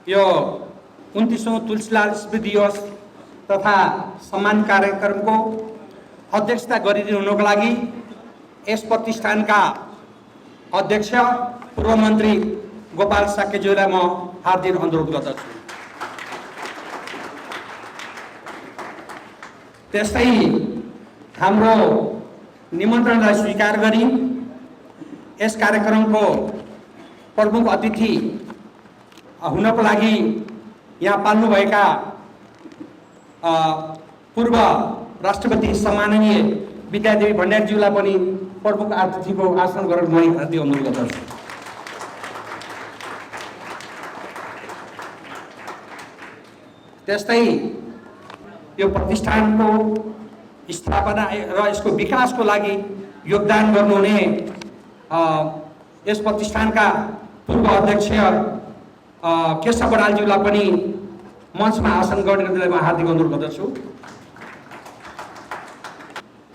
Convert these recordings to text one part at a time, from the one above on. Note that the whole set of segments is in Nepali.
यो 29औं तुलसीलाल स्मृति दिवस तथा सम्मान कार्यक्रमको अध्यक्षता गरिदिनुको लागि यस प्रतिष्ठानका अध्यक्ष पूर्व मन्त्री गोपाल साक्यज्यूलाई म हार्दिक अनुरोध गर्दछु। त्यस्तै हाम्रो निमन्त्रणलाई स्वीकार गरी यस कार्यक्रमको प्रमुख अतिथि हुनको लागि यहाँ पाल्नुभएका पूर्व राष्ट्रपति सम्माननीय विद्यादेवी भण्डारीज्यूलाई पनि प्रमुख अतिथिको आसन गरेर म हार्दिक अनुरोध गर्दछु। त्यस्तै यो प्रतिष्ठानको स्थापना र यसको विकासको लागि योगदान गर्नुहुने यस प्रतिष्ठानका पूर्व अध्यक्ष केशव बरालज्यूलाई पनि मञ्चमा आसन गर्नेलाई म हार्दिक अनुरोध गर्दछु।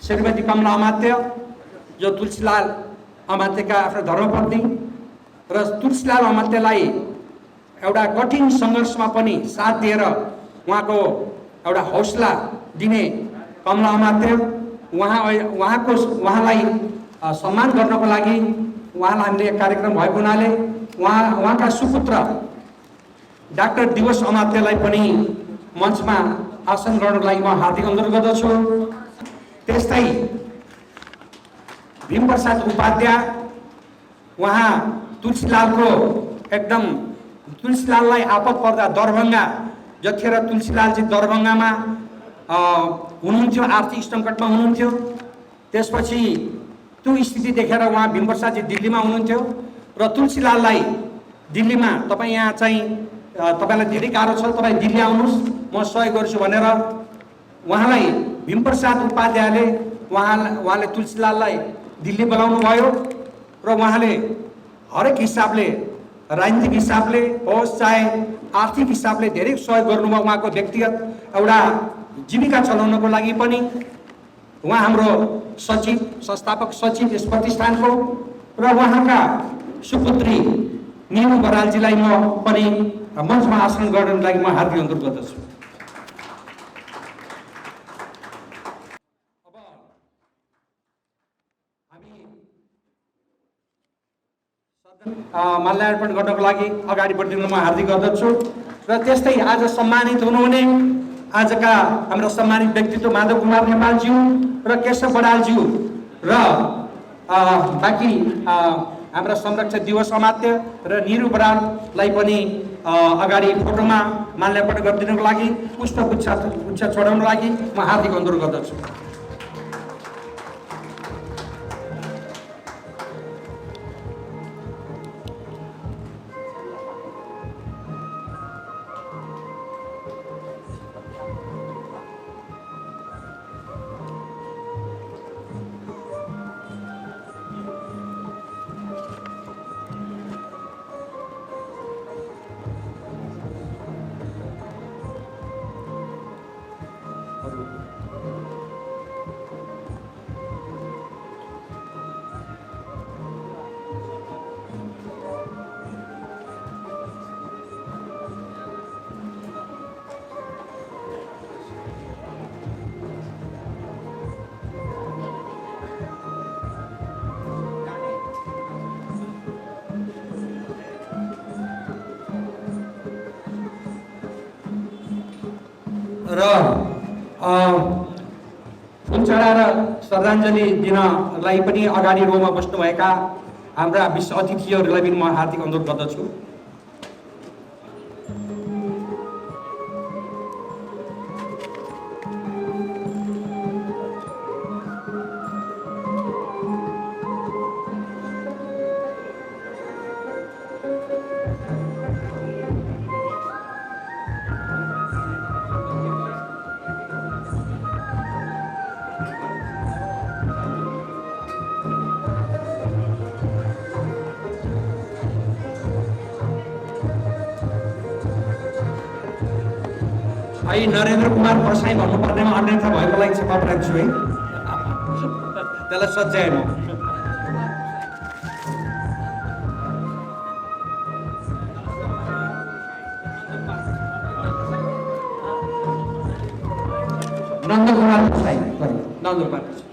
श्रीमती कमला अमात्य जो तुलसीलाल अमात्यका आफ्नो धर्मपत्नी र तुलसीलाल अमात्यलाई एउटा कठिन सङ्घर्षमा पनि साथ दिएर उहाँको एउटा हौसला दिने कमला अमात्य उहाँलाई सम्मान गर्नको लागि उहाँलाई हामीले कार्यक्रम भएको हुनाले उहाँका सुपुत्र डाक्टर दिवस अमात्यलाई पनि मञ्चमा आसन गर्नको लागि म हार्दिक अनुरोध गर्दछु। त्यस्तै भीमप्रसाद उपाध्याय उहाँ तुलसीलालको एकदम तुलसीलाललाई आपद पर्दा दरभङ्गा जतिखेर तुलसीलालजी दरभङ्गामा हुनुहुन्थ्यो, आर्थिक सङ्कटमा हुनुहुन्थ्यो, त्यसपछि त्यो स्थिति देखेर उहाँ भीमप्रसादजी दिल्लीमा हुनुहुन्थ्यो र तुलसीलाललाई दिल्लीमा तपाईँ यहाँ चाहिँ तपाईँलाई धेरै गाह्रो छ, तपाईँ दिल्ली आउनुहोस् म सहयोग गर्छु भनेर उहाँलाई भीमप्रसाद उपाध्यायले उहाँले तुलसीलाललाई दिल्ली बोलाउनु भयो र उहाँले हरेक हिसाबले राजनीतिक हिसाबले होस् चाहे आर्थिक हिसाबले धेरै सहयोग गर्नुभयो। उहाँको व्यक्तिगत एउटा जीविका चलाउनको लागि पनि उहाँ हाम्रो सचिव संस्थापक सचिव यस प्रतिष्ठानको र उहाँका सुपुत्री निमु बरालजीलाई म पनि मञ्चमा आसन गर्नको लागि म हार्दिक अनुरोध गर्दछु। अब हामी माल्यार्पण गर्नको लागि अगाडि बढिदिनु म हार्दिक गर्दछु र त्यस्तै आज सम्मानित हुनुहुने आजका हाम्रो सम्मानित व्यक्तित्व माधव कुमार नेपालज्यू र केशव बरालज्यू र बाँकी हाम्रा संरक्षक दिवस अमात्य र निरु बराललाई पनि अगाडि फोटोमा माल्यार्पण गरिदिनुको लागि पुष्पगुच्छ चढाउनको लागि म हार्दिक अनुरोध गर्दछु। र फुल चढाएर श्रद्धाञ्जली दिनलाई पनि अगाडि रोमा बस्नुभएका हाम्रा विश्व अतिथिहरूलाई पनि म हार्दिक अनुरोध गर्दछु। भाइ नरेन्द्र कुमार प्रसाई भन्नुपर्नेमा अन्यथा भएको लागि क्षमा प्राप्छु है, त्यसलाई सच्याए म। नन्दकुमार देसाईलाई गर्नु। नन्दकुमार देसाई।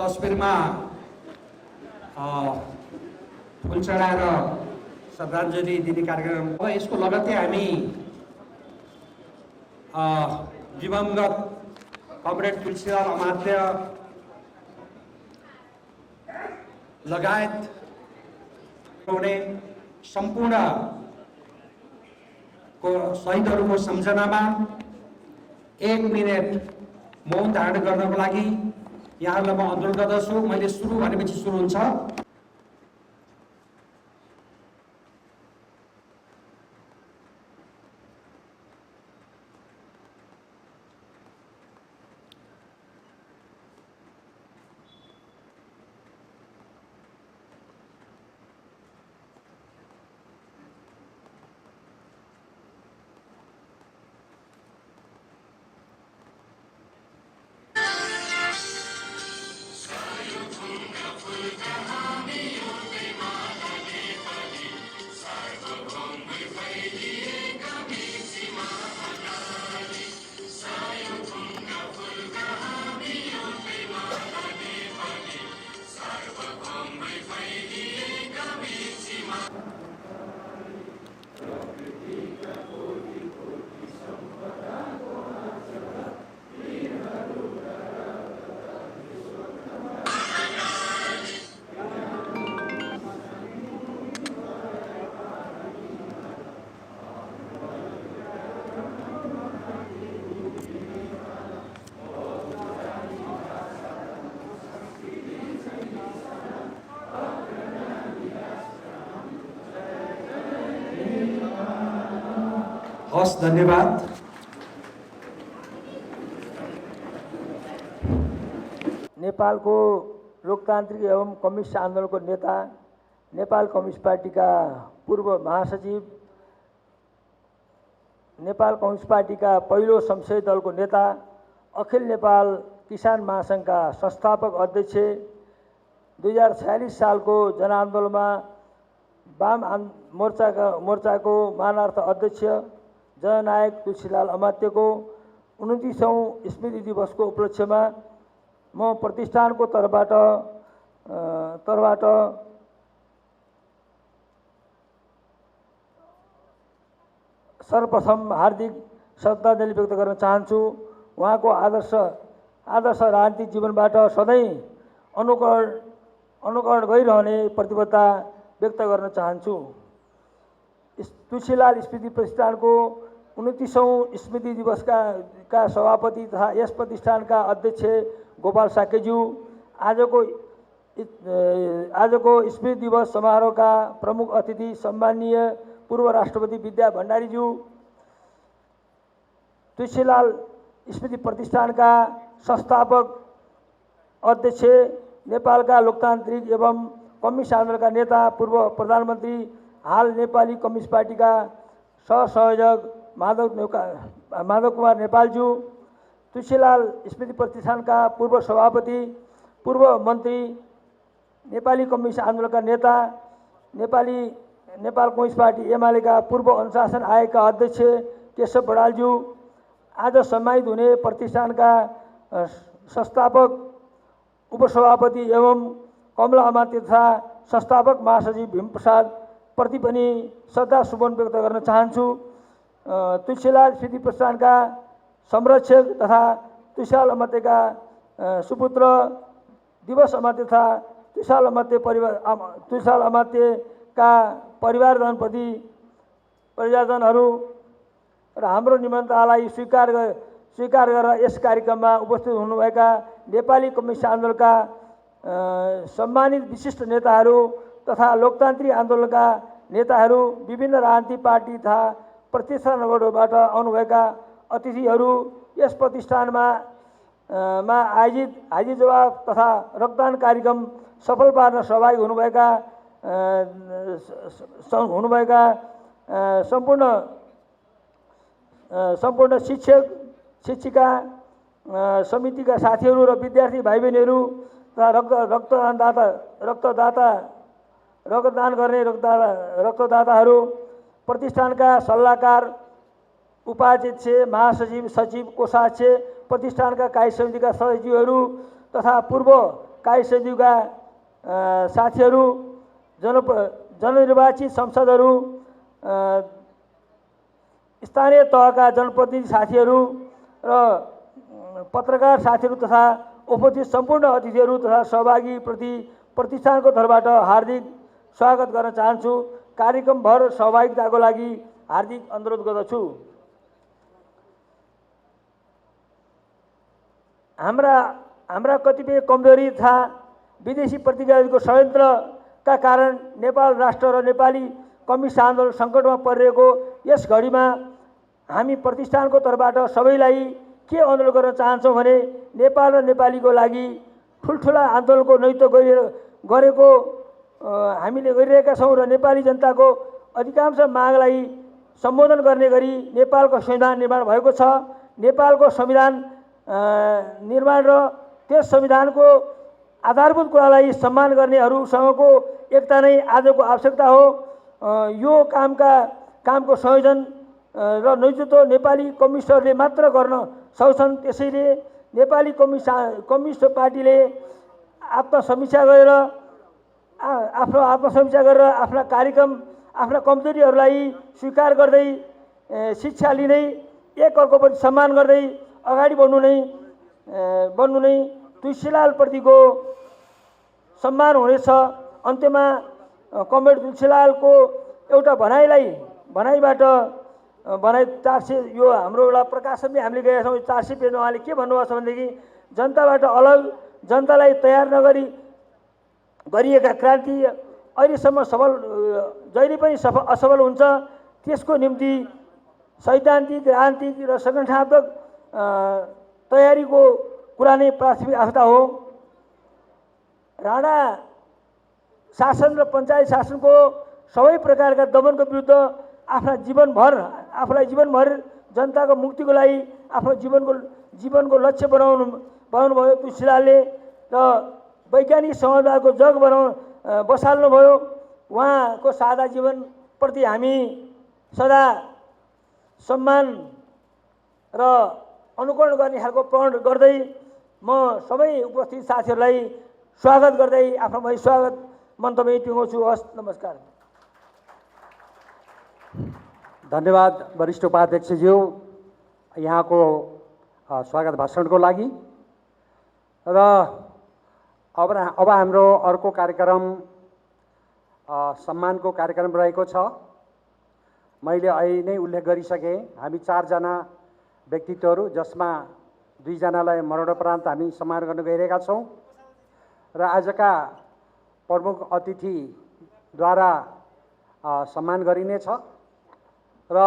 तस्बिरमा फुल चढाएर श्रद्धाञ्जली दिने कार्यक्रम। अब यसको लगत्तै हामी दिवंगत कमरेड तुलसीलाल अमात्य लगायत हुने सम्पूर्ण शहीदहरूको सम्झनामा 1 मिनेट मौन धारण गर्नको लागि यहाँहरूलाई म अनुरोध गर्दछु। मैले सुरु भनेपछि सुरु हुन्छ। हस्, धन्यवाद। नेपालको लोकतान्त्रिक एवं कम्युनिस्ट आन्दोलनको नेता, नेपाल कम्युनिस्ट पार्टीका पूर्व महासचिव, नेपाल कम्युनिस्ट पार्टीका पहिलो संसदीय दलको नेता अखिल नेपाल किसान महासङ्घका संस्थापक अध्यक्ष, 2046 सालको जनआन्दोलनमा वाम मोर्चाको मानार्थ अध्यक्ष जननायक तुलसीलाल अमात्यको 29औं स्मृति दिवसको उपलक्ष्यमा म प्रतिष्ठानको तर्फबाट सर्वप्रथम हार्दिक श्रद्धाञ्जली व्यक्त गर्न चाहन्छु। उहाँको आदर्श राजनीतिक जीवनबाट सधैँ अनुकरण गरिरहने प्रतिबद्धता व्यक्त गर्न चाहन्छु। तुलसीलाल स्मृति प्रतिष्ठानको 29औं स्मृति दिवसका सभापति तथा यस प्रतिष्ठानका अध्यक्ष गोपाल साकेज्यू, आजको स्मृति दिवस समारोहका प्रमुख अतिथि सम्माननीय पूर्व राष्ट्रपति विद्या भण्डारीज्यू, तुलसीलाल स्मृति प्रतिष्ठानका संस्थापक अध्यक्ष, नेपालका लोकतान्त्रिक एवं कम्युनिस्ट आन्दोलनका नेता, पूर्व प्रधानमन्त्री, हाल नेपाली कम्युनिस्ट पार्टीका सहसंयोजक माधव कुमार नेपालज्यू, तुलसीलाल स्मृति प्रतिष्ठानका पूर्व सभापति, पूर्व मन्त्री, नेपाली कम्युनिस्ट आन्दोलनका नेता, नेपाल कम्युनिस्ट पार्टी एमालेका पूर्व अनुशासन आयोगका अध्यक्ष केशव बडालज्यू, आज सम्मानित हुने प्रतिष्ठानका संस्थापक उपसभापति एवं कमला अमात्य तथा संस्थापक महासचिव भीमप्रसाद प्रति पनि श्रद्धा सुमन व्यक्त गर्न चाहन्छु। तुलसीलाल स्मृति प्रतिष्ठानका संरक्षक तथा तुलसीलाल अमात्यका सुपुत्र दिवस अमात्य तथा तुलसीलाल अमात्यका परिवारजनहरू र हाम्रो निमन्त्रणालाई स्वीकार गरेर यस कार्यक्रममा उपस्थित हुनुभएका नेपाली कम्युनिस्ट आन्दोलनका सम्मानित विशिष्ट नेताहरू तथा लोकतान्त्रिक आन्दोलनका नेताहरू, विभिन्न राजनीतिक पार्टी तथा प्रतिष्ठानबाट आउनुभएका अतिथिहरू, यस प्रतिष्ठानमा आयोजित जवाब तथा रक्तदान कार्यक्रम सफल पार्न सहभागी हुनुभएका सम्पूर्ण शिक्षक शिक्षिका समितिका साथीहरू र विद्यार्थी भाइ बहिनीहरू तथा रक्तदान गर्ने रक्तदाताहरू, प्रतिष्ठानका सल्लाहकार, उपाध्यक्ष, महासचिव, सचिव, कोषाध्यक्ष, प्रतिष्ठानका कार्य समितिका सदस्यहरू तथा पूर्व कार्य समितिका साथीहरू, जननिर्वाचित संसदहरू, स्थानीय तहका जनप्रतिनिधि साथीहरू र पत्रकार साथीहरू तथा उपस्थित सम्पूर्ण अतिथिहरू तथा सहभागी प्रति प्रतिष्ठानको तर्फबाट हार्दिक स्वागत गर्न चाहन्छु। कार्यक्रमभर सहभागिताको लागि हार्दिक अनुरोध गर्दछु। हाम्रा कतिपय कमजोरी तथा विदेशी प्रतिगामीको षड्यन्त्रका कारण नेपाल राष्ट्र र नेपाली कम्युनिस्ट आन्दोलन सङ्कटमा परिरहेको यस घडीमा हामी प्रतिष्ठानको तर्फबाट सबैलाई के अनुरोध गर्न चाहन्छौँ भने नेपाल र नेपालीको लागि ठुल्ठुला आन्दोलनको नेतृत्व गरेको हामीले गरिरहेका छौँ र नेपाली जनताको अधिकांश मागलाई सम्बोधन गर्ने गरी नेपालको संविधान निर्माण भएको छ। नेपालको संविधान निर्माण र त्यस संविधानको आधारभूत कुरालाई सम्मान गर्नेहरूसँगको एकता नै आजको आवश्यकता हो। यो कामको संयोजन र नेतृत्व नेपाली कम्युनिस्टहरूले मात्र गर्न सक्छन्। त्यसैले नेपाली कम्युनिस्ट पार्टीले आत्मसमीक्षा गरेर आफ्ना कार्यक्रम, आफ्ना कमजोरीहरूलाई स्वीकार गर्दै शिक्षा लिँदै एकअर्कोप्रति सम्मान गर्दै अगाडि बढ्नु नै तुलसीलाल प्रतिको सम्मान हुनेछ। अन्त्यमा कमरेड तुलसीलालको एउटा भनाइबाट 400 यो हाम्रो एउटा प्रकाशनले हामीले गएका छौँ। 400 पेजमा उहाँले के भन्नुभएको छ भनेदेखि जनताबाट अलग, जनतालाई तयार नगरी गरिएका क्रान्ति अहिलेसम्म जहिले पनि असफल हुन्छ। त्यसको निम्ति सैद्धान्तिक, राजनीतिक र सङ्गठनात्मक तयारीको कुरा नै प्राथमिक आवश्यकता हो। राणा शासन र पञ्चायत शासनको सबै प्रकारका दमनको विरुद्ध आफूलाई जीवनभर जनताको मुक्तिको लागि आफ्नो जीवनको जीवनको लक्ष्य बनाउनुभयो तुलसीलालले र वैज्ञानिक समझदारको जग बसाल्नुभयो। उहाँको सादा जीवनप्रति हामी सदा सम्मान र अनुकरण गर्ने खालको प्रण गर्दै म सबै उपस्थित साथीहरूलाई स्वागत गर्दै आफ्नो स्वागत मन्तव्य टुङ्गाउँछु। हस्, नमस्कार। धन्यवाद वरिष्ठ उपाध्यक्षज्यू यहाँको स्वागत भाषणको लागि। र अब हाम्रो अर्को कार्यक्रम सम्मानको कार्यक्रम रहेको छ। मैले अहिले नै उल्लेख गरिसकेँ, हामी 4 जना व्यक्तित्वहरू जसमा 2 जनालाई मरणोपरान्त हामी सम्मान गर्न गइरहेका छौँ र आजका प्रमुख अतिथिद्वारा सम्मान गरिनेछ। र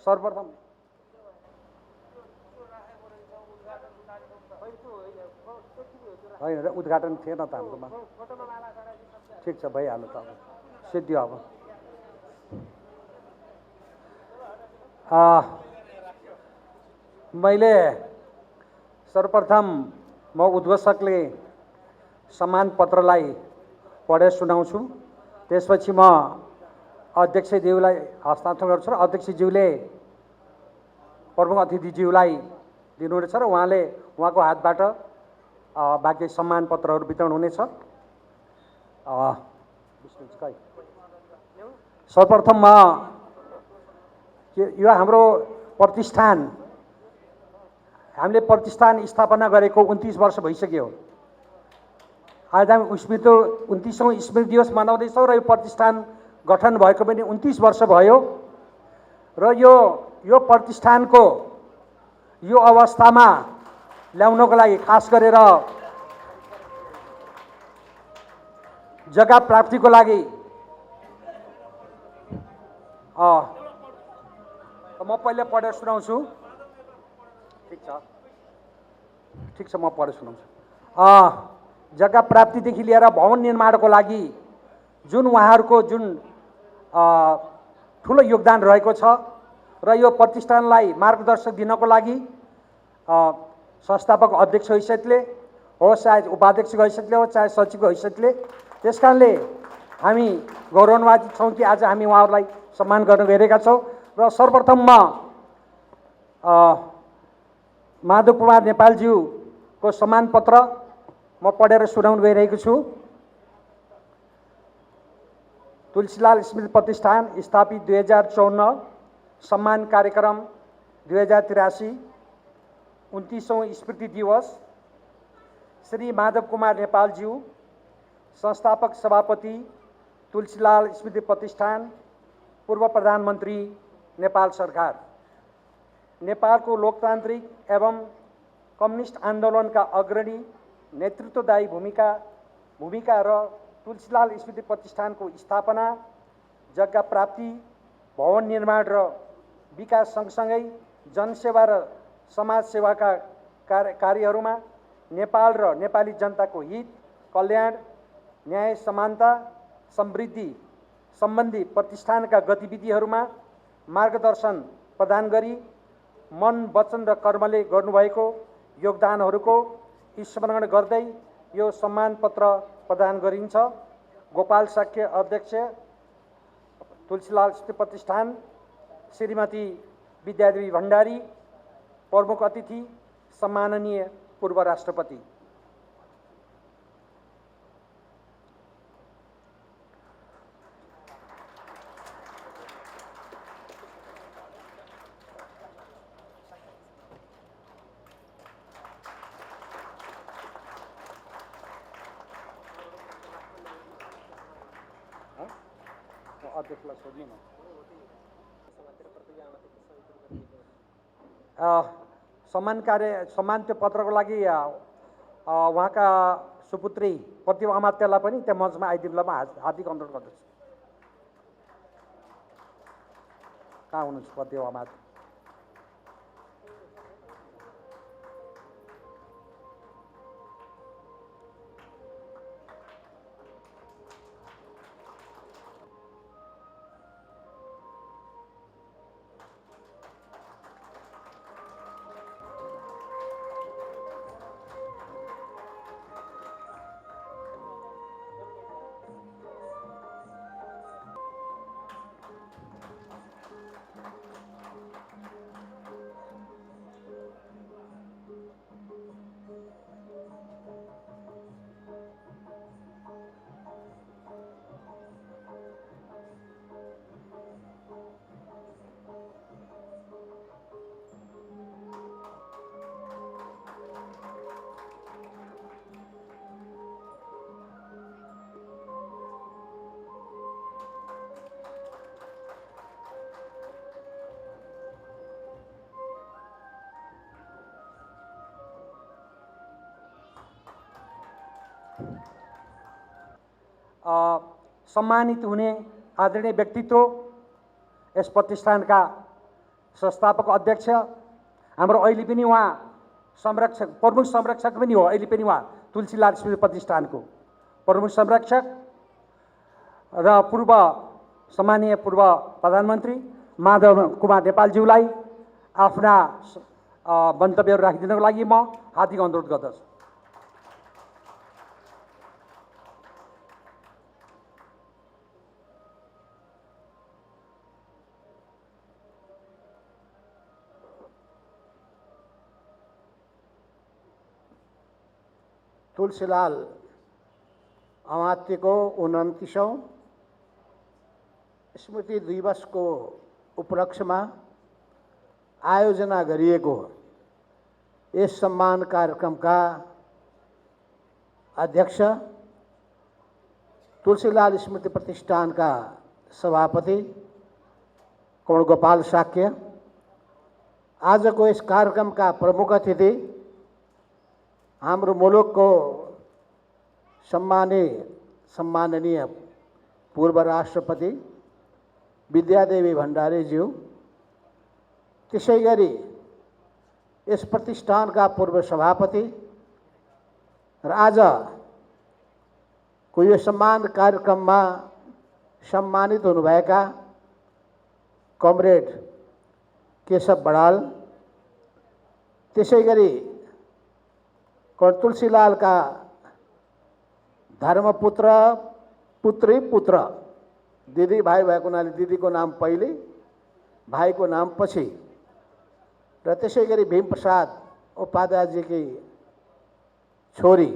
सर्वप्रथम होइन, उद्घाटन थिएन त हाम्रोमा। ठिक छ, भइहाल्यो त, अब सिद्धियो। अब मैले सर्वप्रथम म उद्घोषकले सम्मान पत्रलाई पढेर सुनाउँछु। त्यसपछि म अध्यक्षज्यूलाई हस्तान्तरण गर्छु र अध्यक्षज्यूले प्रमुख अतिथिज्यूलाई दिनुहुनेछ र उहाँको हातबाट बाँकी सम्मान पत्रहरू वितरण हुनेछ। सर्वप्रथम यो हाम्रो प्रतिष्ठान, हामीले प्रतिष्ठान स्थापना गरेको 29 वर्ष भइसक्यो। आज हामी 29औं स्मृति दिवस मनाउँदैछौँ र यो प्रतिष्ठान गठन भएको पनि 29 वर्ष भयो। र यो प्रतिष्ठानको यो अवस्थामा ल्याउनको लागि खास गरेर जग्गा प्राप्तिको लागि म पहिले पढेर सुनाउँछु। ठिक छ, म पढेर सुनाउँछु। जग्गा प्राप्तिदेखि लिएर भवन निर्माणको लागि जुन उहाँहरूको ठुलो योगदान रहेको छ र यो प्रतिष्ठानलाई मार्गदर्शन दिनको लागि संस्थापक अध्यक्ष हैसियतले होस्, चाहे उपाध्यक्षको हैसियतले होस्, चाहे सचिवको हैसियतले, त्यसकारणले हामी गौरवान्वित छौँ कि आज हामी उहाँहरूलाई सम्मान गर्न गइरहेका छौँ। र सर्वप्रथम माधव कुमार नेपालज्यूको सम्मान पत्र म पढेर सुनाउन गइरहेको छु। तुलसीलाल स्मृति प्रतिष्ठान स्थापित 2054, सम्मान कार्यक्रम 2083, 29औं स्मृति दिवस। श्री माधव कुमार नेपालज्यू, संस्थापक सभापति, तुलसीलाल स्मृति प्रतिष्ठान, पूर्व प्रधानमन्त्री, नेपाल सरकार। नेपालको लोकतान्त्रिक एवं कम्युनिस्ट आन्दोलनका अग्रणी नेतृत्वदायी भूमिका र तुलसीलाल स्मृति प्रतिष्ठानको स्थापना, जग्गा प्राप्ति, भवन निर्माण र विकास सँगसँगै जनसेवा र समाजसेवाका कार्यहरूमा नेपाल र नेपाली जनताको हित, कल्याण, न्याय, समानता, समृद्धि सम्बन्धी प्रतिष्ठानका गतिविधिहरूमा मार्गदर्शन प्रदान गरी मन, वचन र कर्मले गर्नुभएको योगदानहरूको स्मरण गर्दै यो सम्मान पत्र प्रदान गरिन्छ। गोपाल साक्य, अध्यक्ष, तुलसीलाल स्मृति प्रतिष्ठान, श्रीमती विद्यादेवी भण्डारी, प्रमुख अतिथि सम्माननीय पूर्व राष्ट्रपति। अध्यक्षलाई सोध्नु न। सम्मान त्यो पत्रको लागि उहाँका सुपुत्री प्रतिभा अमात्यलाई पनि त्यहाँ मञ्चमा आइदिनुलाई म हार्दिक अनुरोध गर्दछु। कहाँ हुनुहुन्छ प्रतिभा अमात्य? सम्मानित हुने आदरणीय व्यक्तित्व, यस प्रतिष्ठानका संस्थापक अध्यक्ष, हाम्रो अहिले पनि उहाँ संरक्षक, प्रमुख संरक्षक पनि हो, अहिले पनि उहाँ तुलसीलाल स्मृति प्रतिष्ठानको प्रमुख संरक्षक र सम्मानीय पूर्व प्रधानमन्त्री माधव कुमार नेपालज्यूलाई आफ्ना मन्तव्यहरू राखिदिनको लागि म हार्दिक अनुरोध गर्दछु। तुलसीलाल अमात्यको 29औं स्मृति दिवसको उपलक्ष्यमा आयोजना गरिएको यस सम्मान कार्यक्रमका अध्यक्ष, तुलसीलाल स्मृति प्रतिष्ठानका सभापति कमल गोपाल शाक्य, आजको यस कार्यक्रमका प्रमुख अतिथि हाम्रो मुलुकको सम्माननीय पूर्व राष्ट्रपति विद्यादेवी भण्डारीज्यू, त्यसै गरी यस प्रतिष्ठानका पूर्व सभापति र आजको यो सम्मान कार्यक्रममा सम्मानित हुनुभएका कमरेड केशव बडाल, त्यसै गरी तुलसीलालका धर्मपुत्र पुत्र दिदी भाइ भएको हुनाले दिदीको नाम पहिले, भाइको नाम पछि, र त्यसै गरी भीमप्रसाद उपाध्यायजीकी छोरी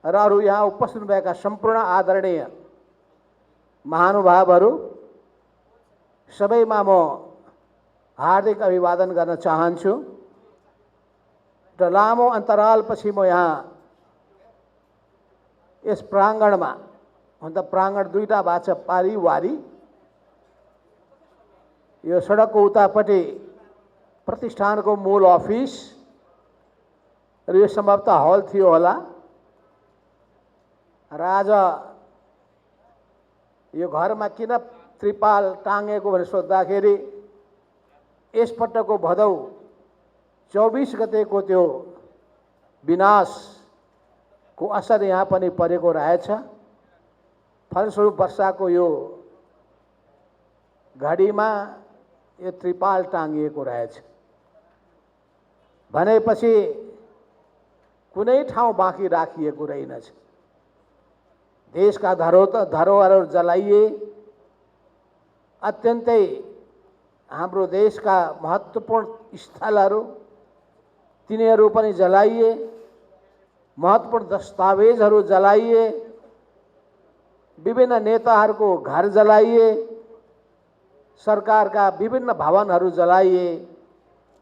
र अरू यहाँ उपस्थित भएका सम्पूर्ण आदरणीय महानुभावहरू सबैमा म हार्दिक अभिवादन गर्न चाहन्छु। र लामो अन्तरालपछि म यहाँ यस प्राङ्गणमा, हुन त प्राङ्गण दुईटा भएको छ, पारी वारी, यो सडकको उतापट्टि प्रतिष्ठानको मूल अफिस र यो सम्भवतः हल थियो होला, र आज यो घरमा किन त्रिपाल टाँगेको भनेर सोद्धाखेरि यसपटकको भदौ 24 गतेको त्यो विनाशको असर यहाँ पनि परेको रहेछ। फलस्वरूप वर्षाको यो घडीमा यो त्रिपाल टाँगिएको रहेछ भनेपछि कुनै ठाउँ बाँकी राखिएको रहेनछ। देशका धरोहरहरू जलाइए, अत्यन्तै हाम्रो देशका महत्त्वपूर्ण स्थलहरू तिनीहरू पनि जलाइए, महत्त्वपूर्ण दस्तावेजहरू जलाइए, विभिन्न नेताहरूको घर जलाइए, सरकारका विभिन्न भवनहरू जलाइए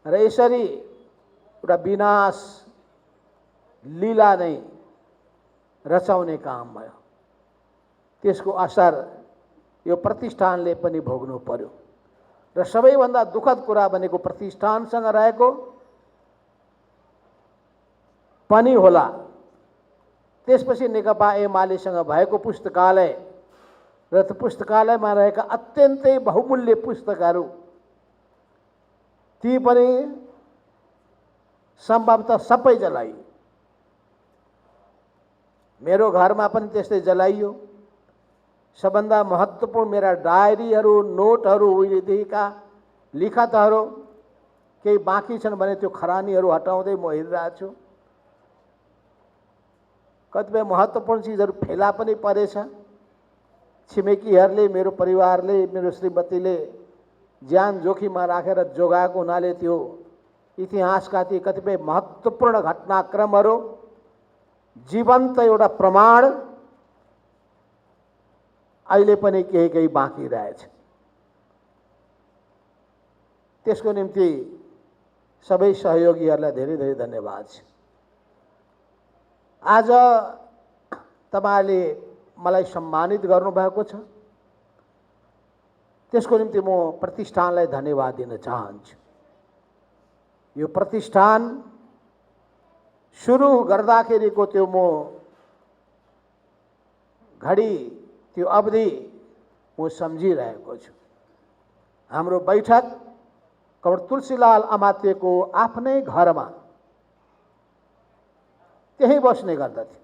र यसरी एउटा विनाश लीला नै रचाउने काम भयो। त्यसको असर यो प्रतिष्ठानले पनि भोग्नु पर्यो र सबैभन्दा दुःखद कुरा भनेको प्रतिष्ठानसँग रहेको पनि होला, त्यसपछि नेकपा एमालेसँग भएको पुस्तकालय र त्यो पुस्तकालयमा रहेका अत्यन्तै बहुमूल्य पुस्तकहरू ती पनि सम्भवतः सबै जलाइयो। मेरो घरमा पनि त्यस्तै जलाइयो। सबभन्दा महत्त्वपूर्ण मेरा डायरीहरू, नोटहरू, उहिलेदेखिका लिखतहरू केही बाँकी छन् भने त्यो खरानीहरू हटाउँदै म हिँडिरहेको छु। कतिपय महत्त्वपूर्ण चिजहरू फेला पनि परेछ। छिमेकीहरूले, मेरो परिवारले, मेरो श्रीमतीले ज्यान जोखिममा राखेर जोगाएको हुनाले त्यो इतिहासका ती कतिपय महत्त्वपूर्ण घटनाक्रमहरू जीवन्त एउटा प्रमाण अहिले पनि केही बाँकी रहेछ। त्यसको निम्ति सबै सहयोगीहरूलाई धेरै धेरै धन्यवाद छ। आज तपाईहरुले मलाई सम्मानित गर्नुभएको छ, त्यसको निम्ति म प्रतिष्ठानलाई धन्यवाद दिन चाहन्छु। यो प्रतिष्ठान सुरु गर्दाखेरिको त्यो म घडी त्यो अवधि म सम्झिरहेको छु। हाम्रो बैठक कमर तुलसीलाल अमात्यको आफ्नै घरमा त्यही बस्ने गर्दथे।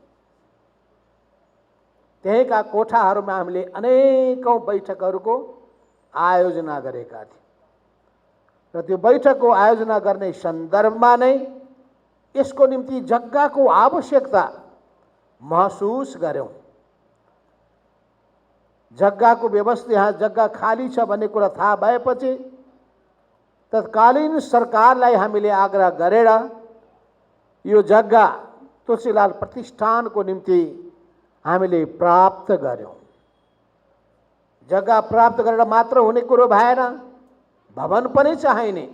त्यहीका कोठाहरूमा हामीले अनेकौं बैठकहरूको आयोजना गरेका थियौँ र त्यो बैठकको आयोजना गर्ने सन्दर्भमा नै यसको निम्ति जग्गाको आवश्यकता महसुस गर्यौं। जग्गाको व्यवस्था, यहाँ जग्गा खाली छ भन्ने कुरा थाहा भएपछि तत्कालीन सरकारलाई हामीले आग्रह गरेर यो जग्गा तुलसीलाल प्रतिष्ठानको निम्ति हामीले प्राप्त गर्यौं। जग्गा प्राप्त गरेर मात्र हुने कुरो भएन, भवन पनि चाहिने।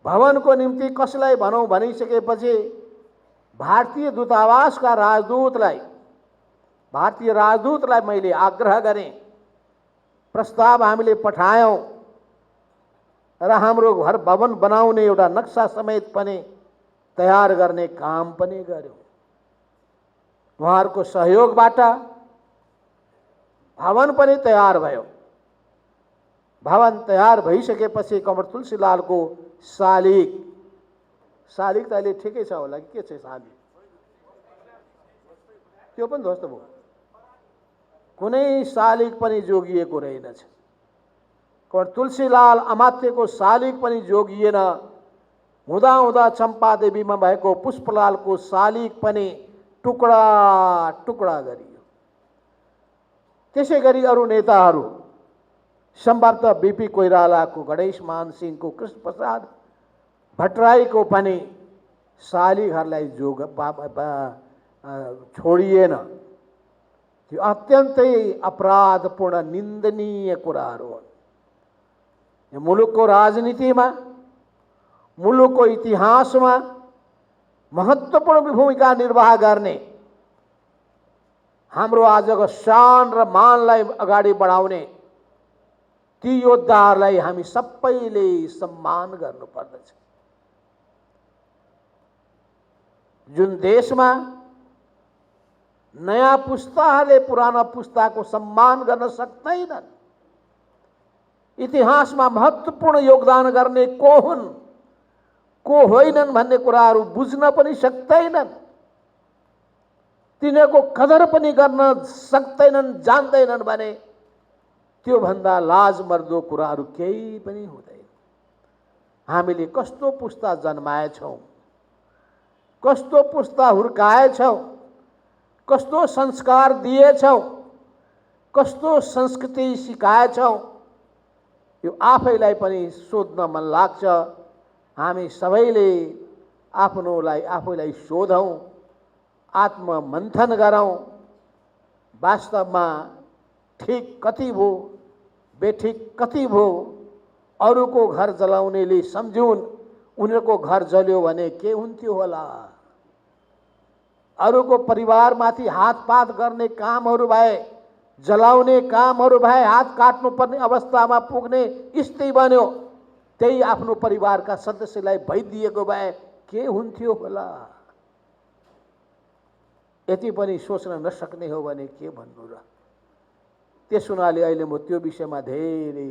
भवनको निम्ति कसलाई भनौं भनिसकेपछि भारतीय दूतावासका भारतीय राजदूतलाई मैले आग्रह गरेँ, प्रस्ताव हामीले पठायौं र हाम्रो घर भवन बनाउने एउटा नक्सा समेत पनि तयार गर्ने काम पनि गर्यौं। उहाँहरूको सहयोगबाट भवन पनि तयार भयो। भवन तयार भइसकेपछि कमर तुलसीलालको शालिग त अहिले ठिकै छ होला कि के छ शालिग? त्यो पनि ध्वस्त भयो। कुनै शालिग पनि जोगिएको रहेनछ। कमर तुलसीलाल अमात्यको शालिग पनि जोगिएन। हुँदा हुँदा चम्पादेवीमा भएको पुष्पलालको शालिग पनि टुक्रा टुक्रा गरियो। त्यसै गरी अरू नेताहरू, सम्भवतः बीपी कोइरालाको, गणेश मान सिंहको, कृष्ण प्रसाद भट्टराईको पनि शालिगहरूलाई छोडिएन। त्यो अत्यन्तै अपराधपूर्ण निन्दनीय कुराहरू हुन्। यो मुलुकको राजनीतिमा, मुलुकको इतिहासमा महत्त्वपूर्ण भूमिका निर्वाह गर्ने, हाम्रो आजको शान र मानलाई अगाडि बढाउने ती योद्धाहरूलाई हामी सबैले सम्मान गर्नुपर्दछ। जुन देशमा नयाँ पुस्ताहरूले पुराना पुस्ताको सम्मान गर्न सक्दैनन्, इतिहासमा महत्त्वपूर्ण योगदान गर्ने को हुन् को होइनन् भन्ने कुराहरू बुझ्न पनि सक्दैनन्, तिनीहरूको कदर पनि गर्न सक्दैनन्, जान्दैनन् भने त्यो भन्दा लाजमर्दो कुराहरू केही पनि हुँदैन। हामीले कस्तो पुस्ता जन्माएछौं, कस्तो पुस्ता हुर्काएछौं, कस्तो संस्कार दिएछौं, कस्तो संस्कृति सिकाएछौं, यो आफैलाई पनि सोध्न मन लाग्छ। हामी सबैले आफैलाई सोधौं, आत्ममन्थन गरौं। वास्तवमा ठीक कति भो, बेठिक कति भो, अरूको घर जलाउनेले सम्झुन् उनीहरूको घर जल्यो भने के हुन्थ्यो होला। अरूको परिवारमाथि हातपात गर्ने कामहरू भए, जलाउने कामहरू भए, हात काट्नुपर्ने अवस्थामा पुग्ने स्थिति बन्यो, त्यही आफ्नो परिवारका सदस्यलाई भइदिएको भए के हुन्थ्यो होला। यति पनि सोच्न नसक्ने हो भने के भन्नु र। त्यस हुनाले अहिले म त्यो विषयमा धेरै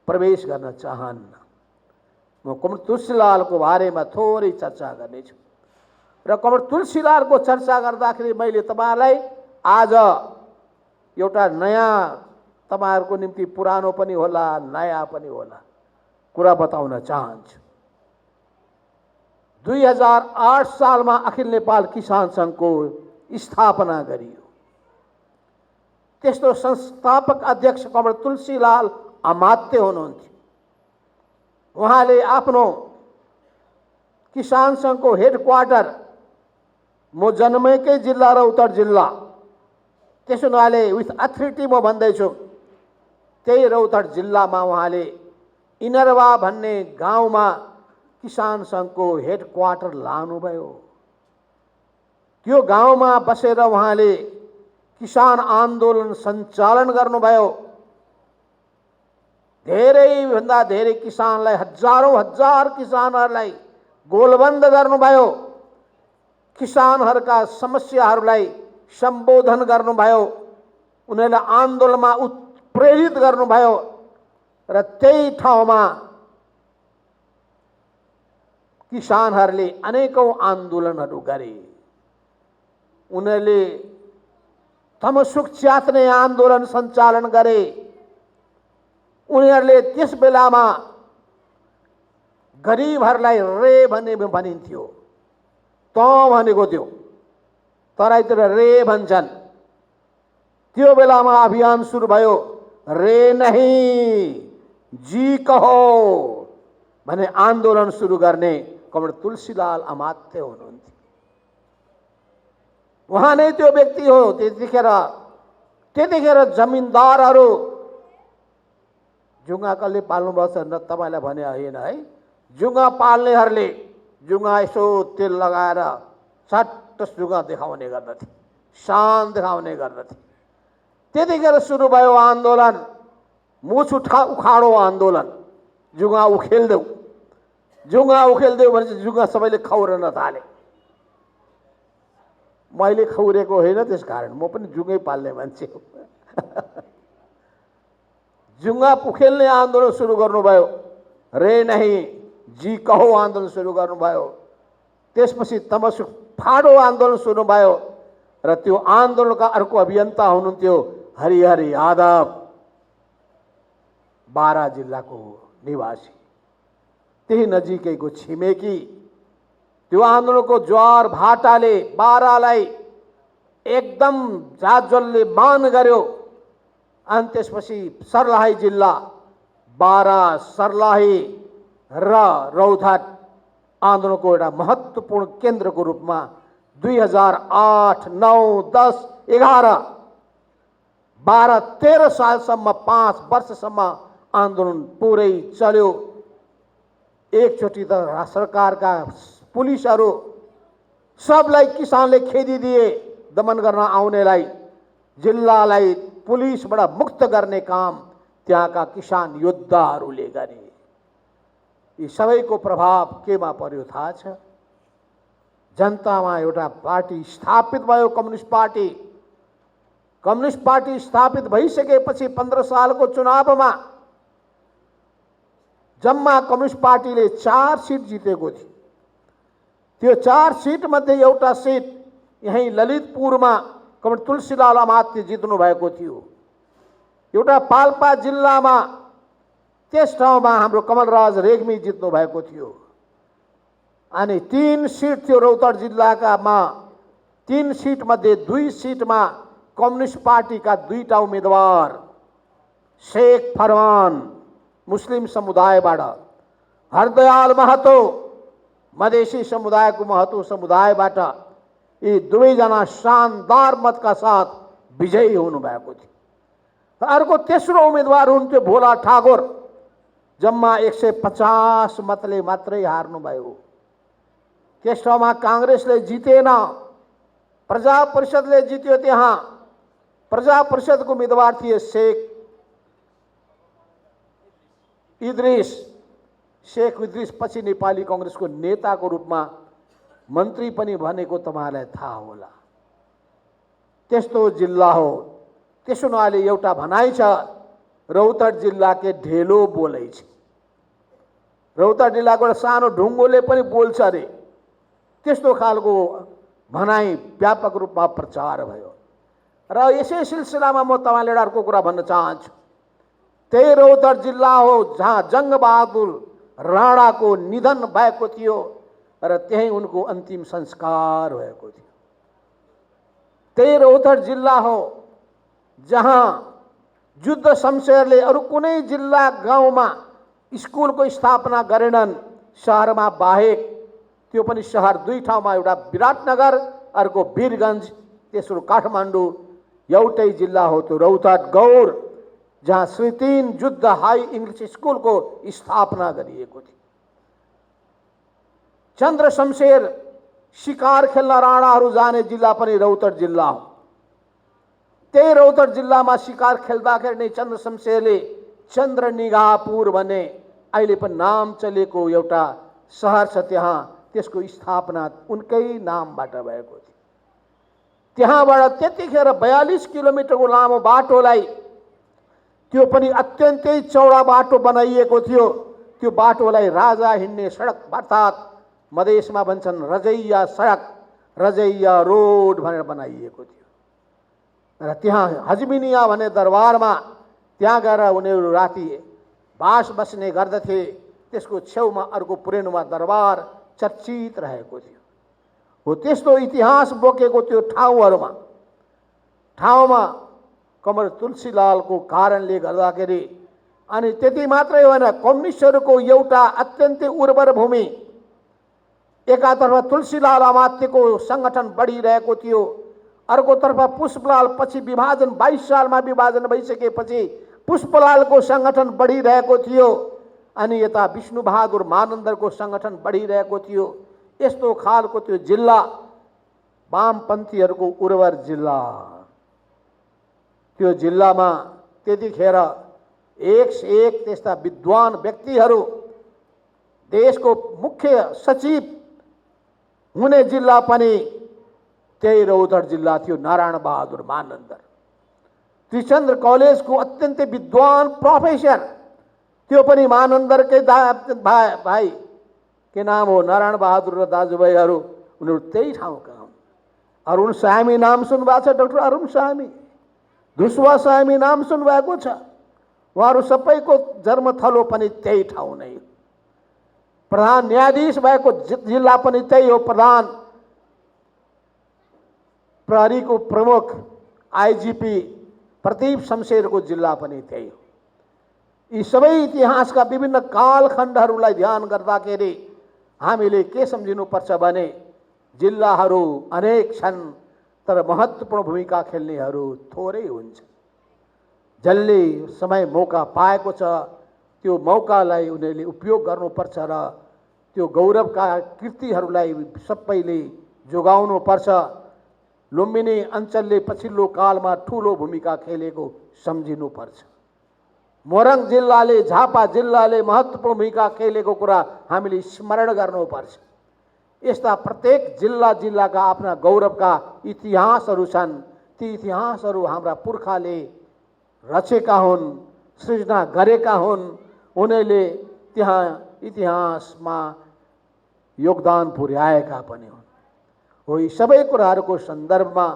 प्रवेश गर्न चाहन्न। म कमर तुलसीलालको बारेमा थोरै चर्चा गर्नेछु र कमर तुलसीलालको चर्चा गर्दाखेरि मैले तपाईहरुलाई आज एउटा नयाँ, तपाईहरुको निम्ति पुरानो पनि होला, नयाँ पनि होला कुरा बताउन चाहन्छु। 2008 सालमा अखिल नेपाल किसान संघको स्थापना गरियो। त्यस्तो संस्थापक अध्यक्ष कमर तुलसीलाल अमात्य हुनुहुन्थ्यो। उहाँले आफ्नो किसान संघको हेडक्वार्टर म जन्मेकै जिल्ला रौतहट जिल्ला, त्यसो हुनाले विथ अथोरिटी म भन्दैछु, त्यही रौतहट जिल्लामा उहाँले इनरवा भन्ने गाउँमा किसान संघको हेडक्वार्टर लानुभयो। त्यो गाउँमा बसेर उहाँले किसान आन्दोलन सञ्चालन गर्नुभयो। धेरै भन्दा धेरै किसानलाई, हजारौं हजार किसानहरूलाई गोलबन्द गर्नुभयो। किसानहरूका समस्याहरूलाई सम्बोधन गर्नुभयो, उनीहरूलाई आन्दोलनमा प्रेरित गर्नुभयो र त्यही ठाउँमा किसानहरूले अनेकौं आन्दोलनहरू गरे। उनीहरूले तमसुक च्यात्ने आन्दोलन सञ्चालन गरे। उनीहरूले त्यस बेलामा गरिबहरूलाई रे भन्ने भनिन्थ्यो, त भनेको थियो, तराईतिर रे भन्छन्। त्यो बेलामा अभियान सुरु भयो, रे नहीं जी कहो भन्ने आन्दोलन सुरु गर्ने कमरेड तुलसीलाल अमात्य हुनुहुन्थ्यो। उहाँ नै त्यो व्यक्ति हो। त्यतिखेर जमिनदारहरू जुङ्गा कसले पाल्नुभएको छ न तपाईँलाई भने होइन है, जुङ्गा पाल्नेहरूले जुङ्गा यसो तेल लगाएर सट्ट जुङ्गा देखाउने गर्दथे, शान देखाउने गर्दथे। त्यतिखेर सुरु भयो आन्दोलन, मुछ उखाडो आन्दोलन। जुङ्गा उखेल्देऊ, जुङ्गा उखेल्देऊ भनेपछि जुङ्गा सबैले खौरन थाले। मैले खौरेको होइन, त्यस कारण म पनि जुङ्गै पाल्ने मान्छे हो। जुङ्गा उखेल्ने आन्दोलन सुरु गर्नुभयो, रे नहीं जी कहो आन्दोलन सुरु गर्नुभयो। त्यसपछि तमसुक फाडो आन्दोलन सुरु भयो र त्यो आन्दोलनका अर्को अभियन्ता हुनुहुन्थ्यो हरिहर यादव, बारा जिल्लाको निवासी, त्यही नजिकैको छिमेकी। त्यो आन्दोलनको ज्वार भाटाले बारालाई एकदम जाजलले मान गर्यो। अनि त्यसपछि सर्लाही जिल्ला, बारा, सर्लाही र रौतहट आन्दोलनको एउटा महत्त्वपूर्ण केन्द्रको रूपमा 2008, 9, 10, 11, 12, 13 सालसम्म, 5 वर्षसम्म आन्दोलन पुरै चल्यो। एकचोटि त सरकारका पुलिसहरू सबलाई किसानले खेदिदिए, दमन गर्न आउनेलाई जिल्लालाई पुलिसबाट मुक्त गर्ने काम त्यहाँका किसान योद्धाहरूले गरे। यी सबैको प्रभाव केमा पर्यो थाहा छ? जनतामा एउटा पार्टी स्थापित भयो, कम्युनिस्ट पार्टी। कम्युनिस्ट पार्टी स्थापित भइसकेपछि 15 सालको चुनावमा जम्मा कम्युनिस्ट पार्टीले 4 सिट जितेको थियो। त्यो 4 सिट मध्ये एउटा सिट यही ललितपुरमा कमरेड तुलसीलाल अमात्य जित्नु भएको थियो। एउटा पाल्पा जिल्लामा त्यस ठाउँमा हाम्रो कमलराज रेग्मी जित्नु भएको थियो। अनि 3 सिट थियो रौतहट जिल्लाकामा। 3 सिट मध्ये 2 सिटमा कम्युनिस्ट पार्टीका 2टा उम्मेदवार, शेख फरमान मुस्लिम समुदायबाट, हरदयाल महतो मधेसी समुदायको महतो समुदायबाट, यी दुवैजना शानदार मतका साथ विजयी हुनुभएको थियो। अर्को तेस्रो उम्मेदवार हुनुहुन्थ्यो भोला ठाकुर, जम्मा 150 मतले मात्रै हार्नुभयो। त्यस ठाउँमा काङ्ग्रेसले जितेन, प्रजा परिषदले जित्यो। त्यहाँ प्रजा परिषदको उम्मेदवार थिए शेख इद्रिस। शेख इद्रिस पछि नेपाली काङ्ग्रेसको नेताको रूपमा मन्त्री पनि बनेको तपाईहरुलाई थाहा होला। त्यस्तो जिल्ला हो। त्यसो हुनाले एउटा भनाइ छ, रौतहट जिल्लाके ढेलो बोलै छ। रौतहट जिल्लाको सानो ढुङ्गोले पनि बोल्छ अरे, त्यस्तो खालको भनाइ व्यापक रूपमा प्रचार भयो। र यसै सिलसिलामा म तपाईलाई एउटा अर्को कुरा भन्न चाहन्छु। त्यही रौतहट जिल्ला हो जहाँ जङ्गबहादुर राणाको निधन भएको थियो र त्यही उनको अन्तिम संस्कार भएको थियो। त्यही रौतहट जिल्ला हो जहाँ युद्ध शमशेरले अरू कुनै जिल्ला गाउँमा स्कुलको स्थापना गरेनन्, शहरमा बाहेक। त्यो पनि शहर 2 ठाउँमा, एउटा विराटनगर, अर्को वीरगञ्ज, तेस्रो काठमाडौँ। एउटै जिल्ला हो त्यो रौतहट गौर, जहाँ श्री 3 युद्ध हाई इंग्लिश स्कुलको स्थापना गरिएको थियो। चन्द्र शमशेर शिकार खेल्न राणाहरू जाने जिल्ला पनि रौतहट जिल्ला हो। त्यही रौतहट जिल्लामा शिकार खेल्दाखेरि नै चन्द्र शमशेरले चन्द्रनिगाहपुर भन्ने अहिले पनि नाम चलेको एउटा सहर छ, त्यहाँ त्यसको स्थापना उनकै नामबाट भएको थियो। त्यहाँबाट त्यतिखेर 42 किलोमिटरको लामो बाटोलाई त्यो पनि अत्यन्तै चौडा बाटो बनाइएको थियो। त्यो बाटोलाई राजा हिँड्ने सडक अर्थात् मधेसमा भन्छन् रजैया सडक, रजैया रोड भनेर बनाइएको थियो। र त्यहाँ हजमिनिया भन्ने दरबारमा त्यहाँ गएर उनीहरू राति बास बस्ने गर्दथे। त्यसको छेउमा अर्को पुरानोमा दरबार चर्चित रहेको थियो। हो त्यस्तो इतिहास बोकेको त्यो ठाउँमा कमल तुलसीलालको कारणले गर्दाखेरि अनि त्यति मात्रै होइन, कम्युनिस्टहरूको एउटा अत्यन्तै उर्वर भूमि, एकातर्फ तुलसीलाल अमात्यको सङ्गठन बढिरहेको थियो, अर्कोतर्फ पुष्पलाल पछि विभाजन 22 सालमा विभाजन भइसकेपछि पुष्पलालको सङ्गठन बढिरहेको थियो, अनि यता विष्णुबहादुर मानन्दरको सङ्गठन बढिरहेको थियो। यस्तो खालको त्यो जिल्ला वामपन्थीहरूको उर्वर जिल्ला। त्यो जिल्लामा त्यतिखेर एक से एक त्यस्ता विद्वान व्यक्तिहरू, देशको मुख्य सचिव हुने जिल्ला पनि त्यही रौतहट जिल्ला थियो, नारायण बहादुर मानन्दर। त्रिचन्द्र कलेजको अत्यन्तै विद्वान प्रोफेसर, त्यो पनि मानन्दरकै भाइ के नाम हो, नारायण बहादुर र दाजुभाइहरू उनीहरू त्यही ठाउँका हुन्। अरुण सामी नाम सुन्नुभएको छ, डाक्टर अरुण सामी, धुस्वा सामी नाम सुन्नुभएको छ। उहाँहरू सबैको जन्मथलो पनि त्यही ठाउँ नै हो। प्रधान न्यायाधीश भएको जिल्ला पनि त्यही हो। प्रधान प्रहरीको प्रमुख आइजिपी प्रदीप शमशेरको जिल्ला पनि त्यही हो। यी सबै इतिहासका विभिन्न कालखण्डहरूलाई ध्यान गर्दाखेरि हामीले के सम्झिनुपर्छ भने जिल्लाहरू अनेक छन्, तर महत्त्वपूर्ण भूमिका खेल्नेहरू थोरै हुन्छ। जसले समय मौका पाएको छ त्यो मौकालाई उनीहरूले उपयोग गर्नुपर्छ र त्यो गौरवका कृतिहरूलाई सबैले जोगाउनुपर्छ। लुम्बिनी अञ्चलले पछिल्लो कालमा ठुलो भूमिका खेलेको सम्झिनुपर्छ। मोरङ जिल्लाले, झापा जिल्लाले महत्त्वपूर्ण भूमिका खेलेको कुरा हामीले स्मरण गर्नुपर्छ। यस्ता प्रत्येक जिल्लाका आफ्ना गौरवका इतिहासहरू छन्। ती इतिहासहरू हाम्रा पुर्खाले रचेका हुन्, सृजना गरेका हुन्। उनीहरूले त्यहाँ इतिहासमा योगदान पुर्याएका पनि हुन्। हो यी सबै कुराहरूको सन्दर्भमा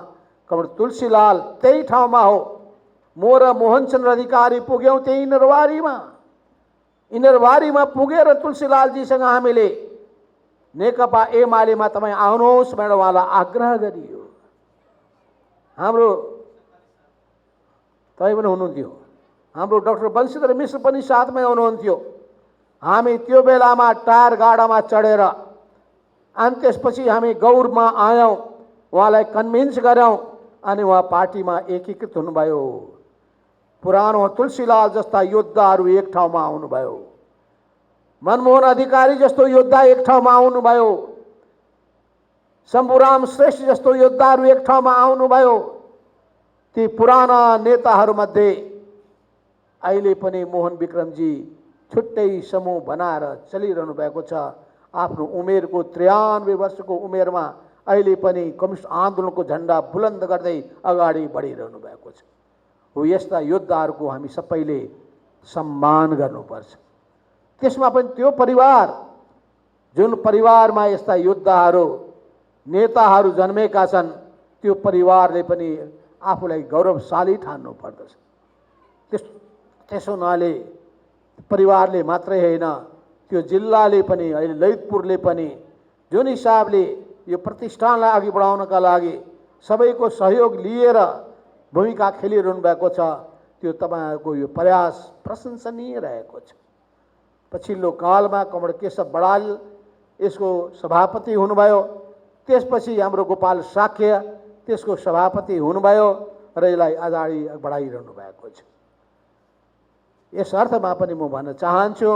कमल तुलसीलाल त्यही ठाउँमा हो। म र मोहनचन्द्र अधिकारी पुग्यौँ त्यही इनरवारीमा पुगेर तुलसीलालजीसँग हामीले नेकपा एमालेमा तपाईँ आउनुहोस् भनेर उहाँलाई आग्रह गरियो। हाम्रो तपाईँ पनि हुनुहुन्थ्यो, हाम्रो डाक्टर बंशीधर मिश्र पनि साथमै हुनुहुन्थ्यो। हामी त्यो बेलामा टायर गाडामा चढेर अनि त्यसपछि हामी गौरमा आयौँ, उहाँलाई कन्भिन्स गऱ्यौँ, अनि उहाँ पार्टीमा एकीकृत हुनुभयो। पुरानो तुलसीलाल जस्ता योद्धाहरू एक ठाउँमा आउनुभयो, मनमोहन अधिकारी जस्तो योद्धा एक ठाउँमा आउनुभयो, शम्भुराम श्रेष्ठ जस्तो योद्धाहरू एक ठाउँमा आउनुभयो। ती पुराना नेताहरूमध्ये अहिले पनि मोहन विक्रमजी छुट्टै समूह बनाएर चलिरहनु भएको छ। आफ्नो उमेरको 93 वर्षको उमेरमा अहिले पनि कम्युनिस्ट आन्दोलनको झन्डा बुलन्द गर्दै अगाडि बढिरहनु भएको छ। हो यस्ता योद्धाहरूको हामी सबैले सम्मान गर्नुपर्छ। त्यसमा पनि त्यो परिवार, जुन परिवारमा यस्ता योद्धाहरू नेताहरू जन्मेका छन्, त्यो परिवारले पनि आफूलाई गौरवशाली ठान्नु पर्दछ। त्यसो हुनाले परिवारले मात्रै होइन, त्यो जिल्लाले पनि, अहिले ललितपुरले पनि जुन हिसाबले यो प्रतिष्ठानलाई अघि बढाउनका लागि सबैको सहयोग लिएर भूमिका खेलिरहनु भएको छ, त्यो तपाईँहरूको यो प्रयास प्रशंसनीय रहेको छ। पछिल्लो कालमा कमल केशव बडाल यसको सभापति हुनुभयो, त्यसपछि हाम्रो गोपाल साक्य त्यसको सभापति हुनुभयो र यसलाई अगाडि बढाइरहनु भएको छ। यस अर्थमा पनि म भन्न चाहन्छु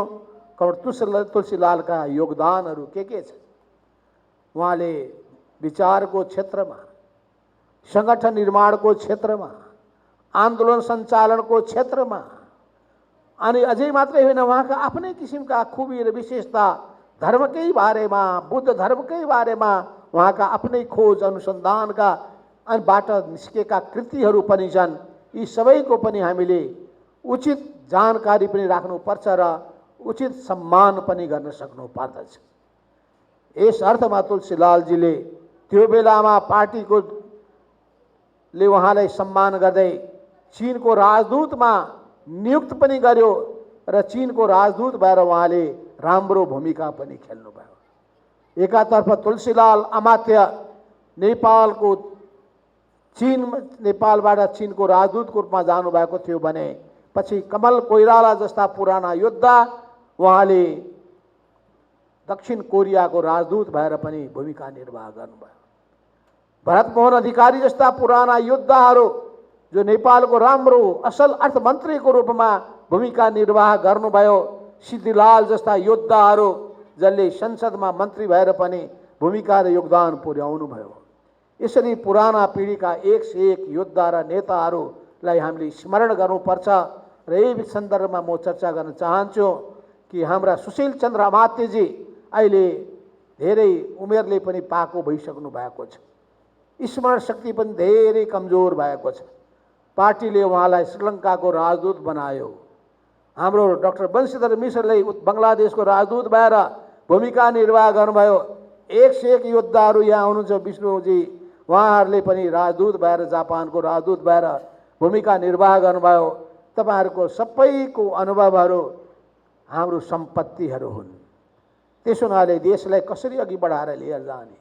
कमल तुलसीलालका योगदानहरू के छ। उहाँले विचारको क्षेत्रमा, सङ्गठन निर्माणको क्षेत्रमा, आन्दोलन सञ्चालनको क्षेत्रमा, अनि अझै मात्रै होइन, उहाँका आफ्नै किसिमका खुबी र विशेषता धर्मकै बारेमा, बुद्ध धर्मकै बारेमा उहाँका आफ्नै खोज अनुसन्धानका बाट निस्केका कृतिहरू पनि छन्। यी सबैको पनि हामीले उचित जानकारी पनि राख्नुपर्छ र उचित सम्मान पनि गर्न सक्नु पर्दछ। यस अर्थमा तुलसीलालजीले त्यो बेलामा पार्टीको ले उहाँलाई सम्मान गर्दै चीनको राजदूतमा नियुक्त पनि गर्यो र चीनको राजदूत भएर उहाँले राम्रो भूमिका पनि खेल्नुभयो। एकातर्फ तुलसीलाल अमात्य नेपालबाट चीनको राजदूतको रूपमा जानुभएको थियो भने पछि कमल कोइराला जस्ता पुराना योद्धा उहाँले दक्षिण कोरियाको राजदूत भएर पनि भूमिका निर्वाह गर्नुभयो। भरतमोहन अधिकारी जस्ता पुराना योद्धाहरू जो नेपालको राम्रो असल अर्थमन्त्रीको रूपमा भूमिका निर्वाह गर्नुभयो। सिद्धिलाल जस्ता योद्धाहरू जसले संसदमा मन्त्री भएर पनि भूमिका र योगदान पुर्याउनु भयो। यसरी पुराना पिँढीका एक से एक योद्धा र नेताहरूलाई हामीले स्मरण गर्नुपर्छ। र यही सन्दर्भमा म चर्चा गर्न चाहन्छु कि हाम्रा सुशील चन्द्र अमात्यजी अहिले धेरै उमेरले पनि पाको भइसक्नु भएको छ। स्मरण शक्ति पनि धेरै कमजोर भएको छ। पार्टीले उहाँलाई श्रीलङ्काको राजदूत बनायो। हाम्रो डाक्टर बंशीधर मिश्रले बङ्गलादेशको राजदूत भएर भूमिका निर्वाह गर्नुभयो। एक से एक योद्धाहरू यहाँ हुनुहुन्छ। विष्णुजी उहाँहरूले पनि राजदूत भएर जापानको राजदूत भएर भूमिका निर्वाह गर्नुभयो। तपाईहरुको सबैको अनुभवहरू हाम्रो सम्पत्तिहरू हुन्। त्यसो हुनाले देशलाई कसरी अघि बढाएर लिएर जाने,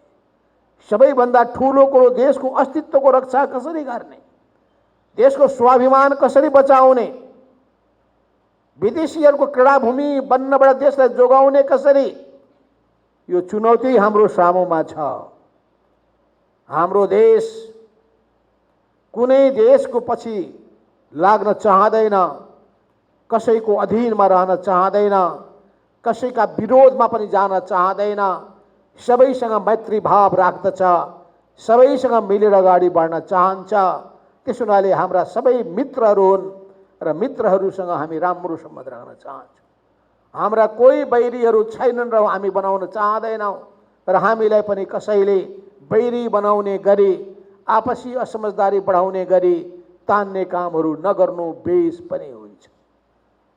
सबैभन्दा ठूलो कुरो देशको अस्तित्वको रक्षा कसरी गर्ने, देशको स्वाभिमान कसरी बचाउने, विदेशीहरूको क्रीडाभूमि बन्नबाट देशलाई जोगाउने कसरी, यो चुनौती हाम्रो सामुमा छ। हाम्रो देश कुनै देशको पछि लाग्न चाहदैन, कसैको अधीनमा रहन चाहदैन, कसैका विरोधमा पनि जान चाहदैन, सबैसँग मैत्री भाव राख्दछ, सबैसँग मिलेर अगाडि बढ्न चाहन्छ। त्यसो हुनाले हाम्रा सबै मित्रहरू हुन् र मित्रहरूसँग हामी राम्रो सम्बन्ध राख्न चाहन्छौँ। हाम्रा कोही बैरीहरू छैनन् र हामी बनाउन चाहदैनौँ र हामीलाई पनि कसैले बैरी बनाउने गरी आपसी असमझदारी बढाउने गरी तान्ने कामहरू नगर्नु बेस पनि हुन्छ।